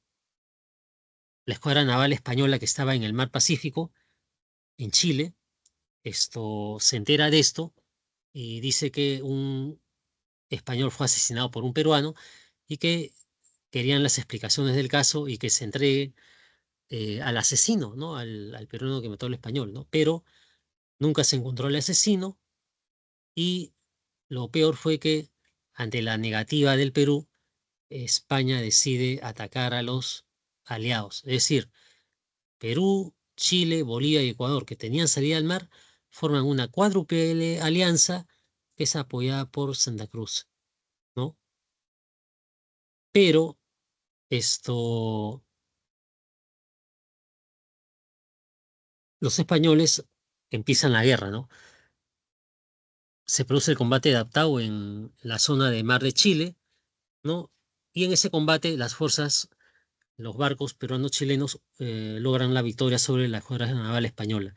La escuadra naval española que estaba en el mar Pacífico, en Chile, se entera de esto y dice que un español fue asesinado por un peruano y que querían las explicaciones del caso y que se entregue al asesino, ¿no? Al peruano que mató al español, ¿no? Pero nunca se encontró el asesino y lo peor fue que ante la negativa del Perú, España decide atacar a los aliados. Es decir, Perú, Chile, Bolivia y Ecuador, que tenían salida al mar, forman una cuádruple alianza que es apoyada por Santa Cruz, ¿no? Pero esto, los españoles empiezan la guerra, ¿no? Se produce el combate adaptado en la zona de mar de Chile, ¿no? Y en ese combate las fuerzas, los barcos peruanos chilenos logran la victoria sobre la escuadra naval española.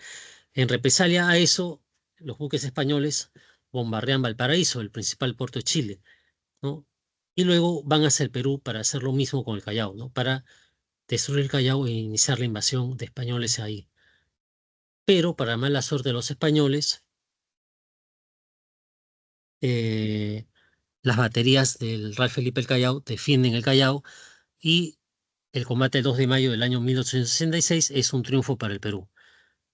En represalia a eso, los buques españoles bombardean Valparaíso, el principal puerto de Chile, ¿no? Y luego van hacia el Perú para hacer lo mismo con el Callao, ¿no? Para destruir el Callao e iniciar la invasión de españoles ahí. Pero para mala suerte de los españoles, eh, las baterías del Real Felipe el Callao defienden el Callao y el combate del 2 de mayo del año 1866 es un triunfo para el Perú,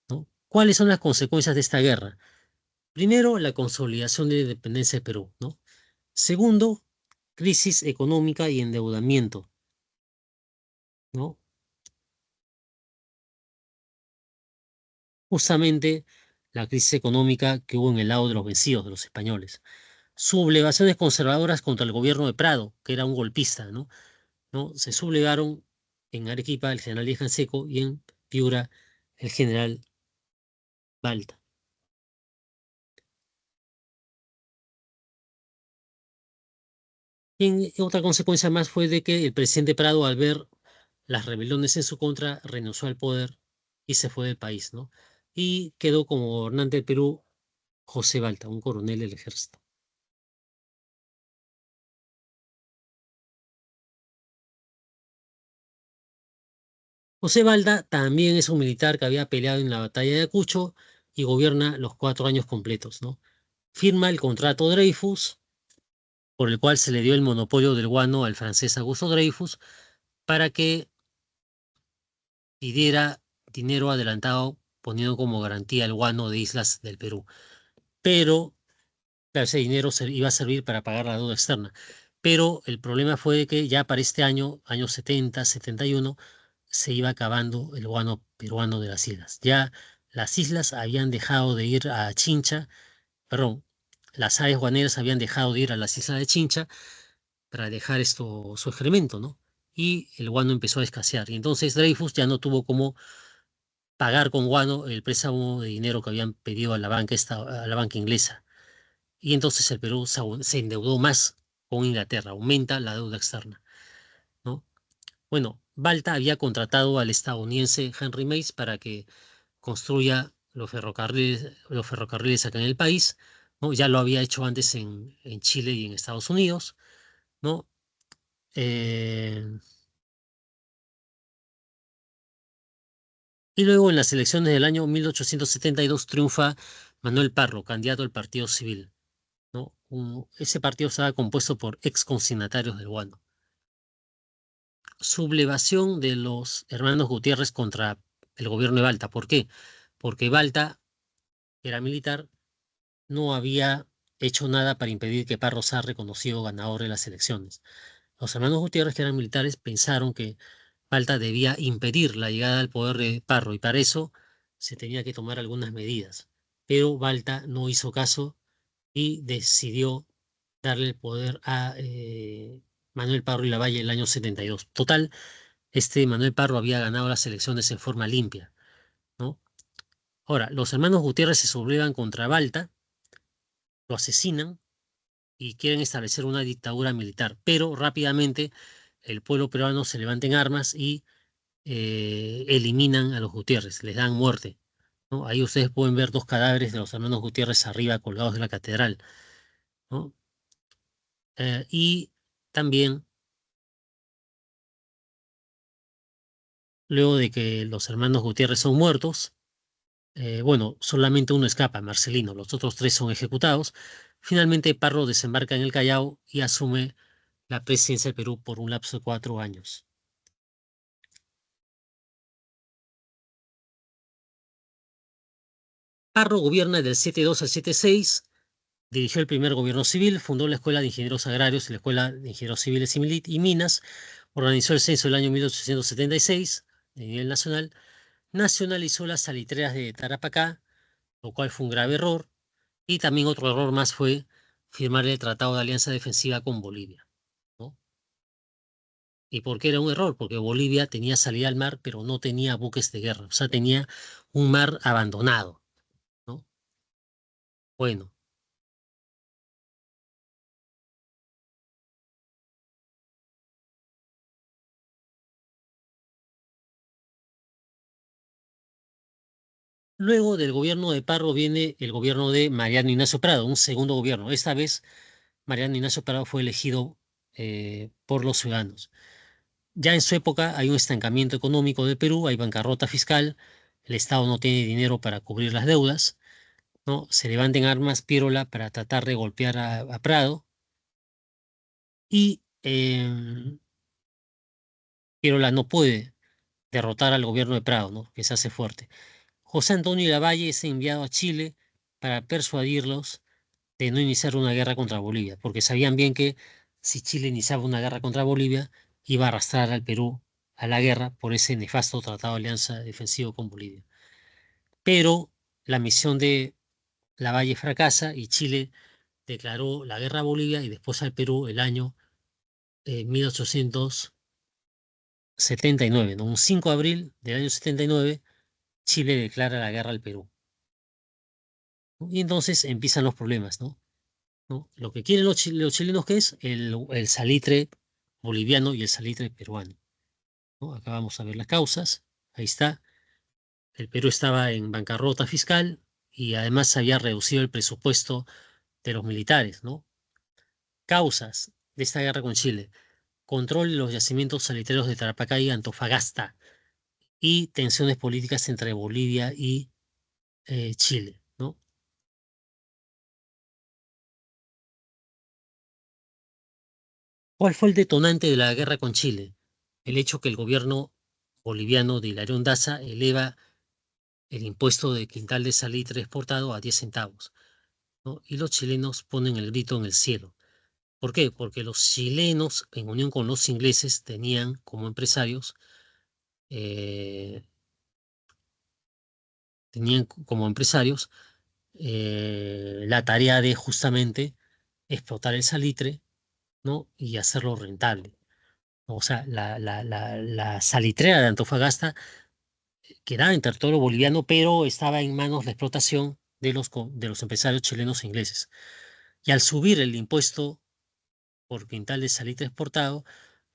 ¿no? ¿Cuáles son las consecuencias de esta guerra? Primero, la consolidación de la independencia de Perú, ¿no? Segundo, crisis económica y endeudamiento, ¿no? Justamente la crisis económica que hubo en el lado de los vencidos, de los españoles. Sublevaciones conservadoras contra el gobierno de Prado, que era un golpista, ¿no? ¿No? Se sublevaron en Arequipa el general Díaz Canseco y en Piura el general Balta. Y otra consecuencia más fue de que el presidente Prado, al ver las rebeliones en su contra, renunció al poder y se fue del país, ¿no? Y quedó como gobernante del Perú José Balta, un coronel del ejército. José Balda también es un militar que había peleado en la batalla de Ayacucho y gobierna los 4 años completos, ¿no? Firma el contrato Dreyfus, por el cual se le dio el monopolio del guano al francés Augusto Dreyfus para que pidiera dinero adelantado poniendo como garantía el guano de islas del Perú. Pero claro, ese dinero iba a servir para pagar la deuda externa. Pero el problema fue que ya para este año, año 70, 71, se iba acabando el guano peruano de las islas. Ya las islas habían dejado de ir a Chincha, perdón, las aves guaneras habían dejado de ir a las islas de Chincha para dejar esto, su excremento, ¿no? Y el guano empezó a escasear. Y entonces Dreyfus ya no tuvo cómo pagar con guano el préstamo de dinero que habían pedido a la banca, a la banca inglesa. Y entonces el Perú se endeudó más con Inglaterra, aumenta la deuda externa, ¿no? Bueno, Balta había contratado al estadounidense Henry Mays para que construya los ferrocarriles acá en el país, ¿no? Ya lo había hecho antes en Chile y en Estados Unidos, ¿no? Eh, y luego en las elecciones del año 1872 triunfa Manuel Parro, candidato al Partido Civil, ¿no? Ese partido estaba compuesto por ex consignatarios del Guano. Sublevación de los hermanos Gutiérrez contra el gobierno de Balta. ¿Por qué? Porque Balta, que era militar, no había hecho nada para impedir que Parro sea reconocido ganador de las elecciones. Los hermanos Gutiérrez, que eran militares, pensaron que Balta debía impedir la llegada al poder de Parro y para eso se tenía que tomar algunas medidas. Pero Balta no hizo caso y decidió darle el poder a Manuel Parro y Lavalle el año 72. Total, este Manuel Parro había ganado las elecciones en forma limpia, ¿no? Ahora, los hermanos Gutiérrez se sublevan contra Balta, lo asesinan y quieren establecer una dictadura militar, pero rápidamente el pueblo peruano se levanta en armas y eliminan a los Gutiérrez, les dan muerte, ¿no? Ahí ustedes pueden ver dos cadáveres de los hermanos Gutiérrez arriba colgados de la catedral, ¿no? Y también, luego de que los hermanos Gutiérrez son muertos, bueno, solamente uno escapa, Marcelino, los otros tres son ejecutados. Finalmente, Parro desembarca en el Callao y asume la presidencia del Perú por un lapso de 4 años. Parro gobierna del 7-2 al 7-6, dirigió el primer gobierno civil, fundó la Escuela de Ingenieros Agrarios y la Escuela de Ingenieros Civiles y Minas, organizó el censo del año 1876 a nivel nacional, nacionalizó las salitreras de Tarapacá, lo cual fue un grave error, y también otro error más fue firmar el Tratado de Alianza Defensiva con Bolivia, ¿no? ¿Y por qué era un error? Porque Bolivia tenía salida al mar, pero no tenía buques de guerra, o sea, tenía un mar abandonado, ¿no? Bueno, luego del gobierno de Parro viene el gobierno de Mariano Ignacio Prado, un segundo gobierno. Esta vez Mariano Ignacio Prado fue elegido por los ciudadanos. Ya en su época hay un estancamiento económico de Perú, hay bancarrota fiscal, el Estado no tiene dinero para cubrir las deudas, ¿no? Se levanta en armas Piérola para tratar de golpear a Prado y Piérola no puede derrotar al gobierno de Prado, ¿no? Que se hace fuerte. José Antonio Lavalle es enviado a Chile para persuadirlos de no iniciar una guerra contra Bolivia, porque sabían bien que si Chile iniciaba una guerra contra Bolivia, iba a arrastrar al Perú a la guerra por ese nefasto tratado de alianza defensivo con Bolivia. Pero la misión de Lavalle fracasa y Chile declaró la guerra a Bolivia y después al Perú el año 1879, ¿no? Un 5 de abril del año 79, Chile declara la guerra al Perú, ¿no? Y entonces empiezan los problemas, ¿no? ¿No? Lo que quieren los chilenos, ¿qué es? El salitre boliviano y el salitre peruano, ¿no? Acá vamos a ver las causas. Ahí está. El Perú estaba en bancarrota fiscal y además había reducido el presupuesto de los militares, ¿no? Causas de esta guerra con Chile: control de los yacimientos salitreros de Tarapacá y Antofagasta y tensiones políticas entre Bolivia y Chile, ¿no? ¿Cuál fue el detonante de la guerra con Chile? El hecho que el gobierno boliviano de Hilarión Daza eleva el impuesto de quintal de salitre exportado a 10 centavos, ¿no? Y los chilenos ponen el grito en el cielo. ¿Por qué? Porque los chilenos, en unión con los ingleses, tenían eh, como empresarios la tarea de justamente explotar el salitre, ¿no? Y hacerlo rentable. O sea, la salitrera de Antofagasta quedaba en territorio boliviano, pero estaba en manos la explotación de los empresarios chilenos e ingleses. Y al subir el impuesto por quintal de salitre exportado,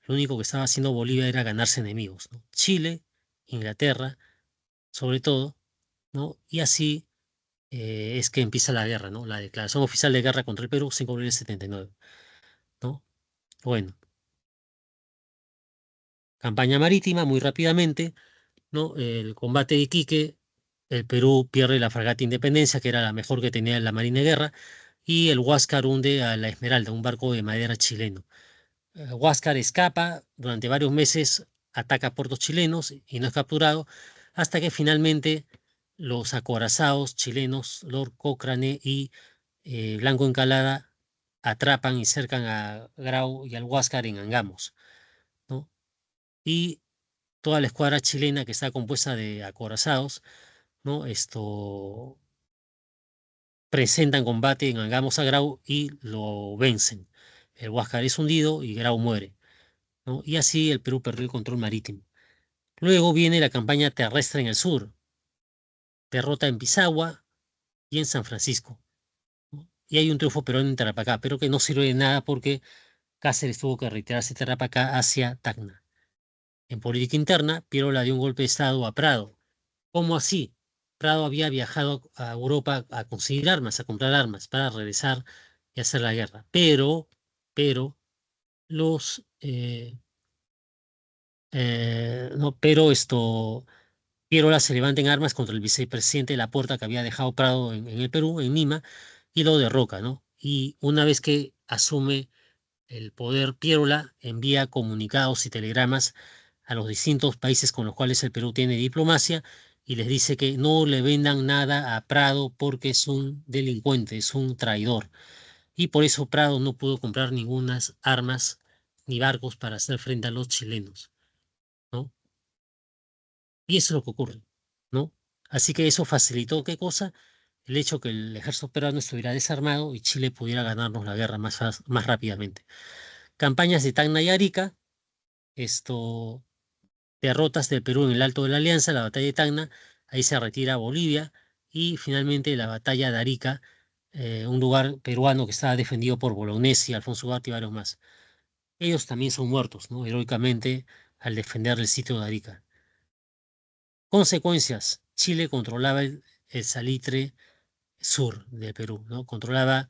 lo único que estaba haciendo Bolivia era ganarse enemigos, ¿no? Chile, Inglaterra, sobre todo, ¿no? Y así es que empieza la guerra, ¿no? La declaración oficial de guerra contra el Perú, 5 de abril del 79, ¿no? Bueno, campaña marítima, muy rápidamente, ¿no? El combate de Iquique, el Perú pierde la fragata Independencia, que era la mejor que tenía la Marina de Guerra, y el Huáscar hunde a la Esmeralda, un barco de madera chileno. Huáscar escapa durante varios meses, ataca puertos chilenos y no es capturado, hasta que finalmente los acorazados chilenos, Lord Cochrane y Blanco Encalada, atrapan y cercan a Grau y al Huáscar en Angamos, ¿no? Y toda la escuadra chilena, que está compuesta de acorazados, ¿no? Presentan combate en Angamos a Grau y lo vencen. El Huáscar es hundido y Grau muere, ¿no? Y así el Perú perdió el control marítimo. Luego viene la campaña terrestre en el sur, derrota en Pisagua y en San Francisco, ¿no? Y hay un triunfo peruano en Tarapacá, pero que no sirve de nada porque Cáceres tuvo que retirarse de Tarapacá hacia Tacna. En política interna, Piero le dio un golpe de estado a Prado. ¿Cómo así? Prado había viajado a Europa a conseguir armas, a comprar armas, para regresar y hacer la guerra. Pero, los, no, pero Piérola se levanta en armas contra el vicepresidente de Laporta que había dejado Prado en el Perú, en Lima, y lo derroca, ¿no? Y una vez que asume el poder, Piérola envía comunicados y telegramas a los distintos países con los cuales el Perú tiene diplomacia y les dice que no le vendan nada a Prado porque es un delincuente, es un traidor. Y por eso Prado no pudo comprar ninguna armas ni barcos para hacer frente a los chilenos, ¿no? Y eso es lo que ocurre, ¿no? Así que eso facilitó, ¿qué cosa? El hecho que el ejército peruano estuviera desarmado y Chile pudiera ganarnos la guerra más rápidamente. Campañas de Tacna y Arica, esto, derrotas del Perú en el Alto de la Alianza, la batalla de Tacna, ahí se retira Bolivia y finalmente la batalla de Arica, un lugar peruano que estaba defendido por Bolognesi, Alfonso Ugarte y varios más. Ellos también son muertos, ¿no? Heroicamente al defender el sitio de Arica. Consecuencias, Chile controlaba el salitre sur de Perú, ¿no? Controlaba,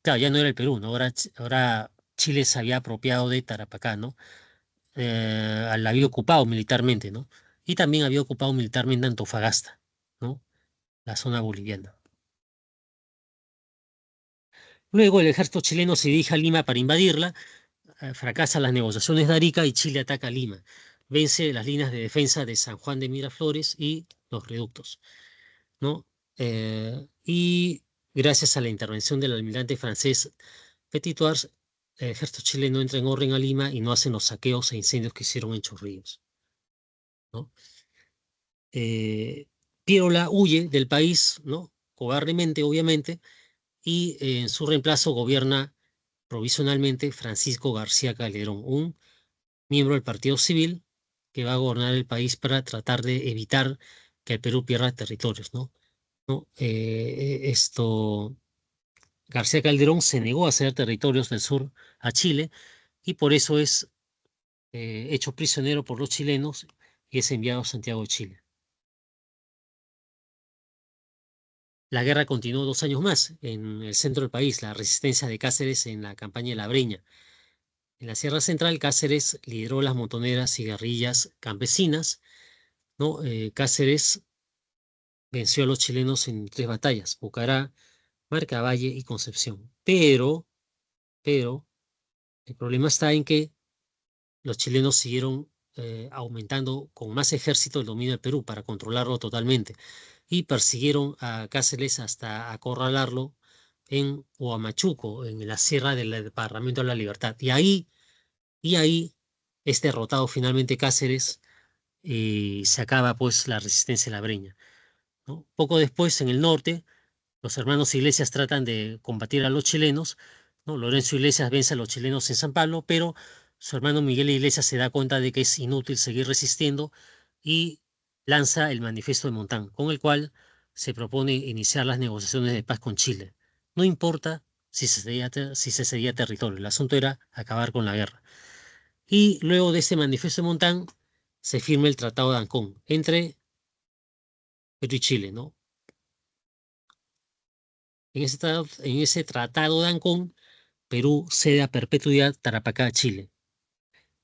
claro, ya no era el Perú, ¿no? Ahora Chile se había apropiado de Tarapacá, ¿no? La había ocupado militarmente, ¿no? Y también había ocupado militarmente Antofagasta, ¿no? La zona boliviana. Luego el ejército chileno se dirige a Lima para invadirla, fracasa las negociaciones de Arica y Chile ataca Lima. Vence las líneas de defensa de San Juan de Miraflores y los reductos, ¿no? Y gracias a la intervención del almirante francés Petit-Thouars, el ejército chileno entra en orden a Lima y no hacen los saqueos e incendios que hicieron en Chorrillos, ¿no? Piérola huye del país, ¿no? Cobardemente, obviamente, y en su reemplazo gobierna provisionalmente Francisco García Calderón, un miembro del Partido Civil que va a gobernar el país para tratar de evitar que el Perú pierda territorios, ¿no? ¿No? García Calderón se negó a ceder territorios del sur a Chile y por eso es hecho prisionero por los chilenos y es enviado a Santiago de Chile. La guerra continuó 2 años más en el centro del país, la resistencia de Cáceres en la campaña de La Breña. En la Sierra Central, Cáceres lideró las montoneras y guerrillas campesinas, ¿no? Cáceres venció a los chilenos en 3 batallas, Bucará, Marcavalle y Concepción. Pero, el problema está en que los chilenos siguieron aumentando con más ejército el dominio del Perú para controlarlo totalmente y persiguieron a Cáceres hasta acorralarlo en Huamachuco, en la sierra del Departamento de la Libertad. Y ahí es derrotado finalmente Cáceres y se acaba pues la resistencia de la Breña, ¿no? Poco después, en el norte, los hermanos Iglesias tratan de combatir a los chilenos, ¿no? Lorenzo Iglesias vence a los chilenos en San Pablo, pero su hermano Miguel Iglesias se da cuenta de que es inútil seguir resistiendo y lanza el Manifiesto de Montán, con el cual se propone iniciar las negociaciones de paz con Chile. No importa si se cedía territorio, el asunto era acabar con la guerra. Y luego de ese manifiesto de Montán se firma el Tratado de Ancón entre Perú y Chile, ¿no? En ese tratado de Ancón, Perú cede a perpetuidad Tarapacá a Chile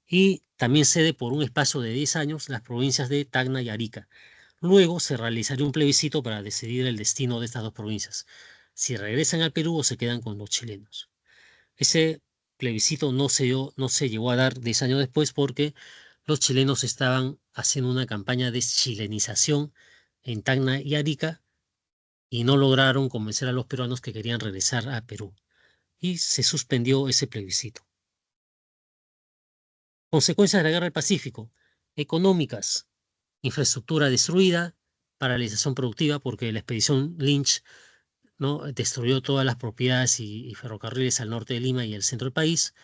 y también cede por un espacio de 10 años las provincias de Tacna y Arica. Luego se realizaría un plebiscito para decidir el destino de estas dos provincias, si regresan al Perú o se quedan con los chilenos. Ese plebiscito no se llegó a dar 10 años después porque los chilenos estaban haciendo una campaña de chilenización en Tacna y Arica y no lograron convencer a los peruanos que querían regresar a Perú. Y se suspendió ese plebiscito. Consecuencias de la Guerra del Pacífico: económicas, infraestructura destruida, paralización productiva porque la expedición Lynch, ¿no?, destruyó todas las propiedades y ferrocarriles al norte de Lima y el centro del país.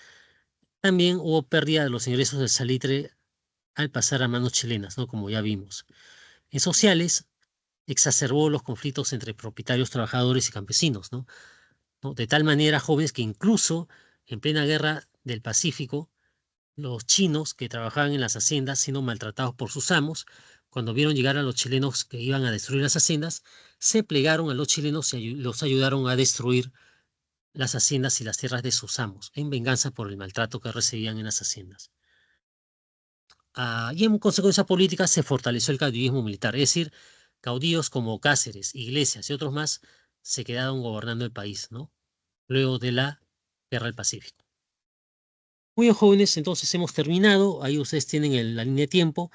También hubo pérdida de los ingresos del salitre al pasar a manos chilenas, ¿no?, como ya vimos. En sociales, exacerbó los conflictos entre propietarios, trabajadores y campesinos, ¿no? De tal manera, jóvenes, que incluso en plena guerra del Pacífico, los chinos que trabajaban en las haciendas siendo maltratados por sus amos, cuando vieron llegar a los chilenos que iban a destruir las haciendas, se plegaron a los chilenos y los ayudaron a destruir las haciendas y las tierras de sus amos, en venganza por el maltrato que recibían en las haciendas. Y en consecuencia política se fortaleció el caudillismo militar, es decir, caudillos como Cáceres, Iglesias y otros más se quedaron gobernando el país, ¿no?, luego de la Guerra del Pacífico. Muy bien, jóvenes, entonces hemos terminado. Ahí ustedes tienen la línea de tiempo: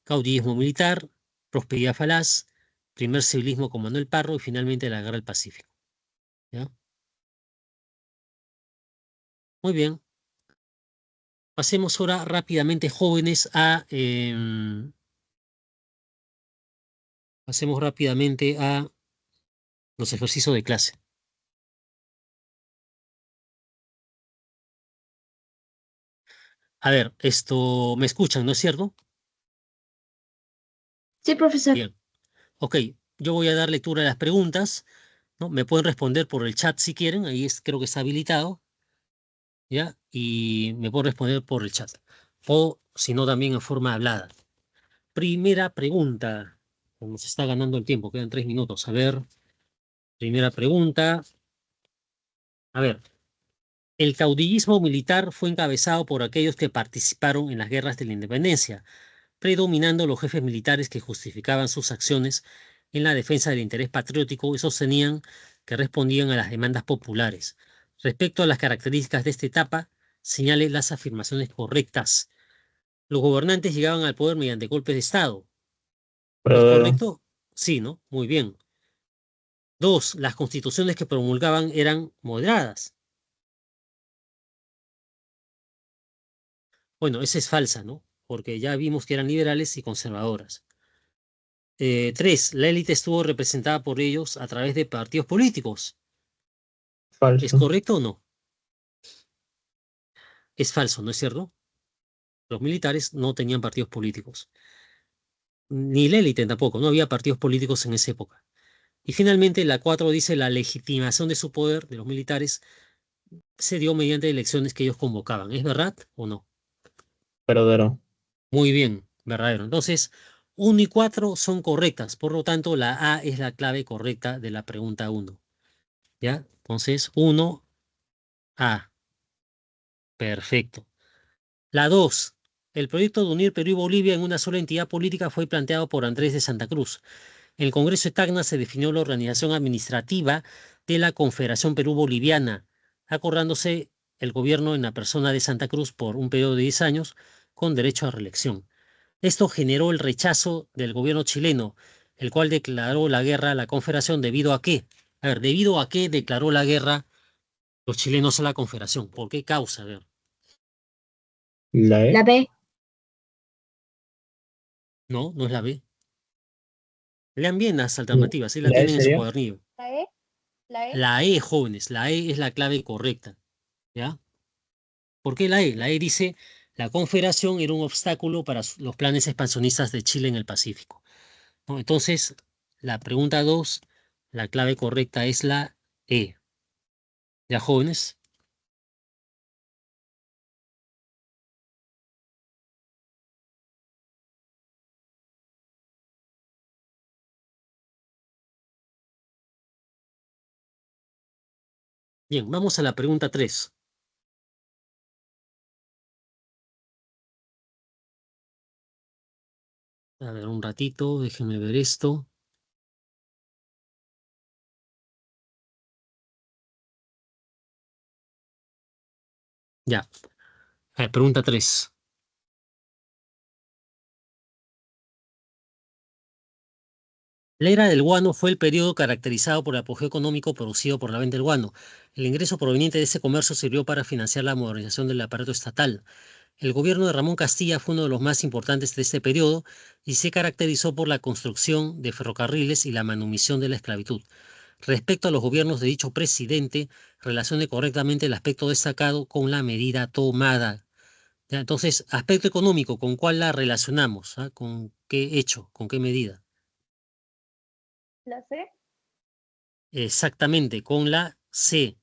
caudillismo militar, prosperidad falaz, primer civilismo con Manuel Parro y finalmente la Guerra del Pacífico. ¿Ya? Muy bien. Pasemos ahora rápidamente, jóvenes, pasemos rápidamente a los ejercicios de clase. A ver, me escuchan, ¿no es cierto? Sí, profesor. Bien. Ok, yo voy a dar lectura a las preguntas, ¿no? Me pueden responder por el chat si quieren, ahí creo que está habilitado, ¿ya? Y me pueden responder por el chat. O si no, también en forma hablada. Primera pregunta. Nos está ganando el tiempo, quedan 3 minutos. A ver, primera pregunta. A ver, el caudillismo militar fue encabezado por aquellos que participaron en las guerras de la independencia, predominando los jefes militares que justificaban sus acciones en la defensa del interés patriótico y sostenían que respondían a las demandas populares. Respecto a las características de esta etapa, señale las afirmaciones correctas. Los gobernantes llegaban al poder mediante golpes de Estado. ¿Es Verdadero. correcto? Sí, ¿no? Muy bien. 2, las constituciones que promulgaban eran moderadas. Bueno, esa es falsa, ¿no? Porque ya vimos que eran liberales y conservadoras. 3, la élite estuvo representada por ellos a través de partidos políticos. ¿Es Falso. correcto o no? Es falso, ¿no es cierto? Los militares no tenían partidos políticos. Ni la élite tampoco, no había partidos políticos en esa época. Y finalmente, la 4 dice: la legitimación de su poder, de los militares, se dio mediante elecciones que ellos convocaban. ¿Es verdad o no? Verdadero. Muy bien, verdadero. Entonces, 1 y 4 son correctas, por lo tanto, la A es la clave correcta de la pregunta 1. ¿Ya? Entonces, 1A. Perfecto. La 2. El proyecto de unir Perú y Bolivia en una sola entidad política fue planteado por Andrés de Santa Cruz. En el Congreso de Tacna se definió la organización administrativa de la Confederación Perú-Boliviana, acordándose el gobierno en la persona de Santa Cruz por un periodo de 10 años con derecho a reelección. Esto generó el rechazo del gobierno chileno, el cual declaró la guerra a la Confederación. ¿Debido a qué? A ver, ¿debido a qué declaró la guerra los chilenos a la Confederación? ¿Por qué causa? A ver, La La E. B. no, no es la B. Lean bien las La alternativas, si la la E tienen en su sería. cuadernillo. ¿La E? ¿La E? La E, jóvenes, la E es la clave correcta, ¿ya? ¿Por qué la E? La E dice: la Confederación era un obstáculo para los planes expansionistas de Chile en el Pacífico, ¿no? Entonces, la pregunta 2, la clave correcta es la E. ¿Ya, jóvenes? Bien, vamos a la pregunta 3. A ver, un ratito, déjenme ver esto. Ya, a ver, pregunta 3. La era del guano fue el periodo caracterizado por el apogeo económico producido por la venta del guano. El ingreso proveniente de ese comercio sirvió para financiar la modernización del aparato estatal. El gobierno de Ramón Castilla fue uno de los más importantes de este periodo y se caracterizó por la construcción de ferrocarriles y la manumisión de la esclavitud. Respecto a los gobiernos de dicho presidente, relacione correctamente el aspecto destacado con la medida tomada. Ya, entonces, aspecto económico, ¿con cuál la relacionamos? ¿Ah? ¿Con qué hecho? ¿Con qué medida? La C. Exactamente, con la C,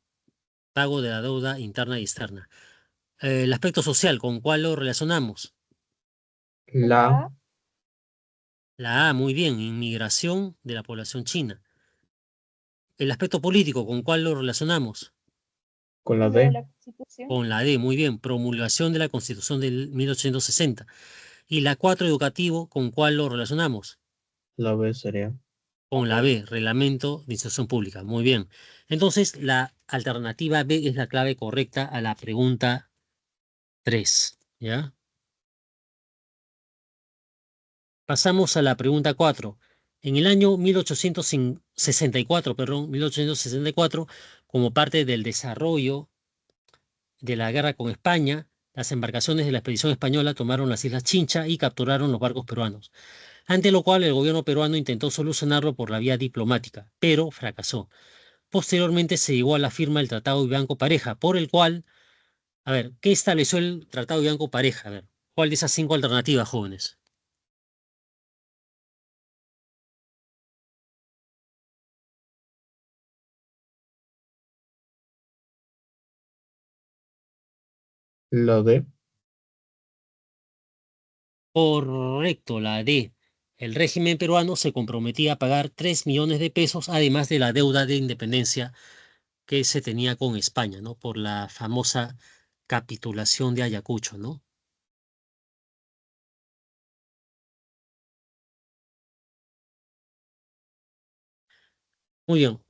pago de la deuda interna y externa. El aspecto social, ¿con cuál lo relacionamos? Con La la A. La A, muy bien, inmigración de la población china. El aspecto político, ¿con cuál lo relacionamos? con la Con la de D. la Constitución. Con la D, muy bien, promulgación de la Constitución del 1860. Y la 4, educativo, ¿con cuál lo relacionamos? La B sería. La Con la B. B, reglamento de instrucción pública. Muy bien. Entonces, la alternativa B es la clave correcta a la pregunta 3. ¿Ya? Pasamos a la pregunta 4. En el año 1864, perdón, 1864, como parte del desarrollo de la guerra con España, las embarcaciones de la expedición española tomaron las islas Chincha y capturaron los barcos peruanos, ante lo cual el gobierno peruano intentó solucionarlo por la vía diplomática, pero fracasó. Posteriormente se llegó a la firma del Tratado de Bianco Pareja, por el cual, a ver, ¿qué estableció el Tratado de Bianco Pareja? A ver, ¿cuál de esas 5 alternativas, jóvenes? La D. Correcto, la D. El régimen peruano se comprometía a pagar 3 millones de pesos, además de la deuda de independencia que se tenía con España, ¿no? Por la famosa capitulación de Ayacucho, ¿no? Muy bien.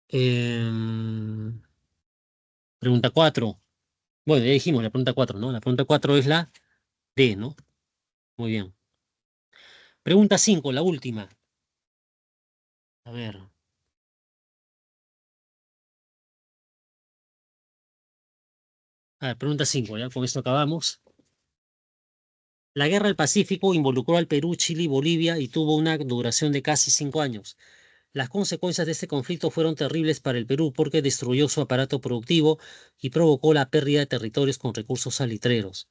Em, pregunta 4. Bueno, ya dijimos la pregunta 4, ¿no? La pregunta 4 es la D, ¿no? Muy bien. Pregunta 5, la última. A ver. A ver, pregunta 5, ya con esto acabamos. La Guerra del Pacífico involucró al Perú, Chile y Bolivia y tuvo una duración de casi 5 años. Las consecuencias de este conflicto fueron terribles para el Perú porque destruyó su aparato productivo y provocó la pérdida de territorios con recursos salitreros.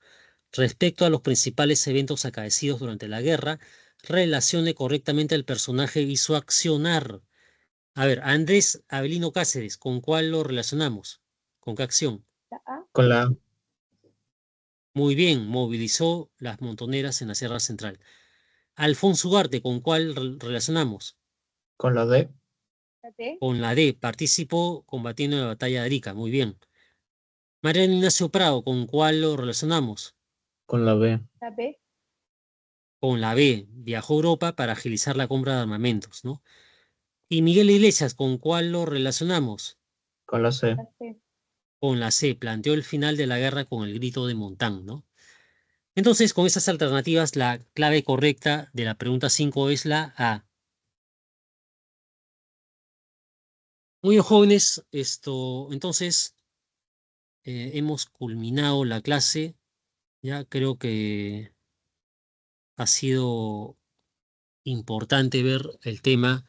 Respecto a los principales eventos acaecidos durante la guerra, relacione correctamente el personaje y su accionar. A ver, Andrés Avelino Cáceres, ¿con cuál lo relacionamos? ¿Con qué acción? La A. Con la A. Muy bien, movilizó las montoneras en la Sierra Central. Alfonso Ugarte, ¿con cuál relacionamos? Con la D. La D. Con la D, participó combatiendo en la batalla de Arica. Muy bien. Mariano Ignacio Prado, ¿con cuál lo relacionamos? Con la B. La B. Con la B, viajó a Europa para agilizar la compra de armamentos, ¿no? Y Miguel Iglesias, ¿con cuál lo relacionamos? Con la C. La C. Con la C, planteó el final de la guerra con el grito de Montán, ¿no? Entonces, con esas alternativas, la clave correcta de la pregunta 5 es la A. Muy bien, jóvenes, entonces, hemos culminado la clase. Ya creo que ha sido importante ver el tema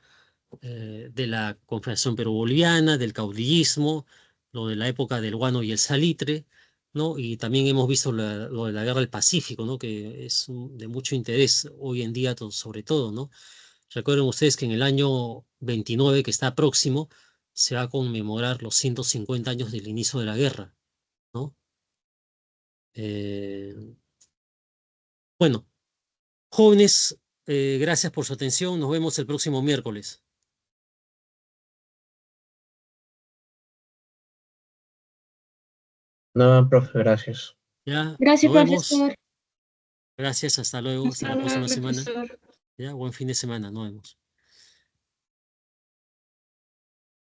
de la Confederación Perú-Boliviana, del caudillismo, lo de la época del guano y el salitre, ¿no? Y también hemos visto lo de la Guerra del Pacífico, ¿no? Que es de mucho interés hoy en día, sobre todo, ¿no? Recuerden ustedes que en el año 29, que está próximo, se va a conmemorar los 150 años del inicio de la guerra, ¿no? Eh, bueno, jóvenes, gracias por su atención. Nos vemos el próximo miércoles. No, profe, gracias. Ya, Gracias, nos vemos. profesor. Gracias, hasta luego, hasta la próxima semana. Ya, buen fin de semana, nos vemos.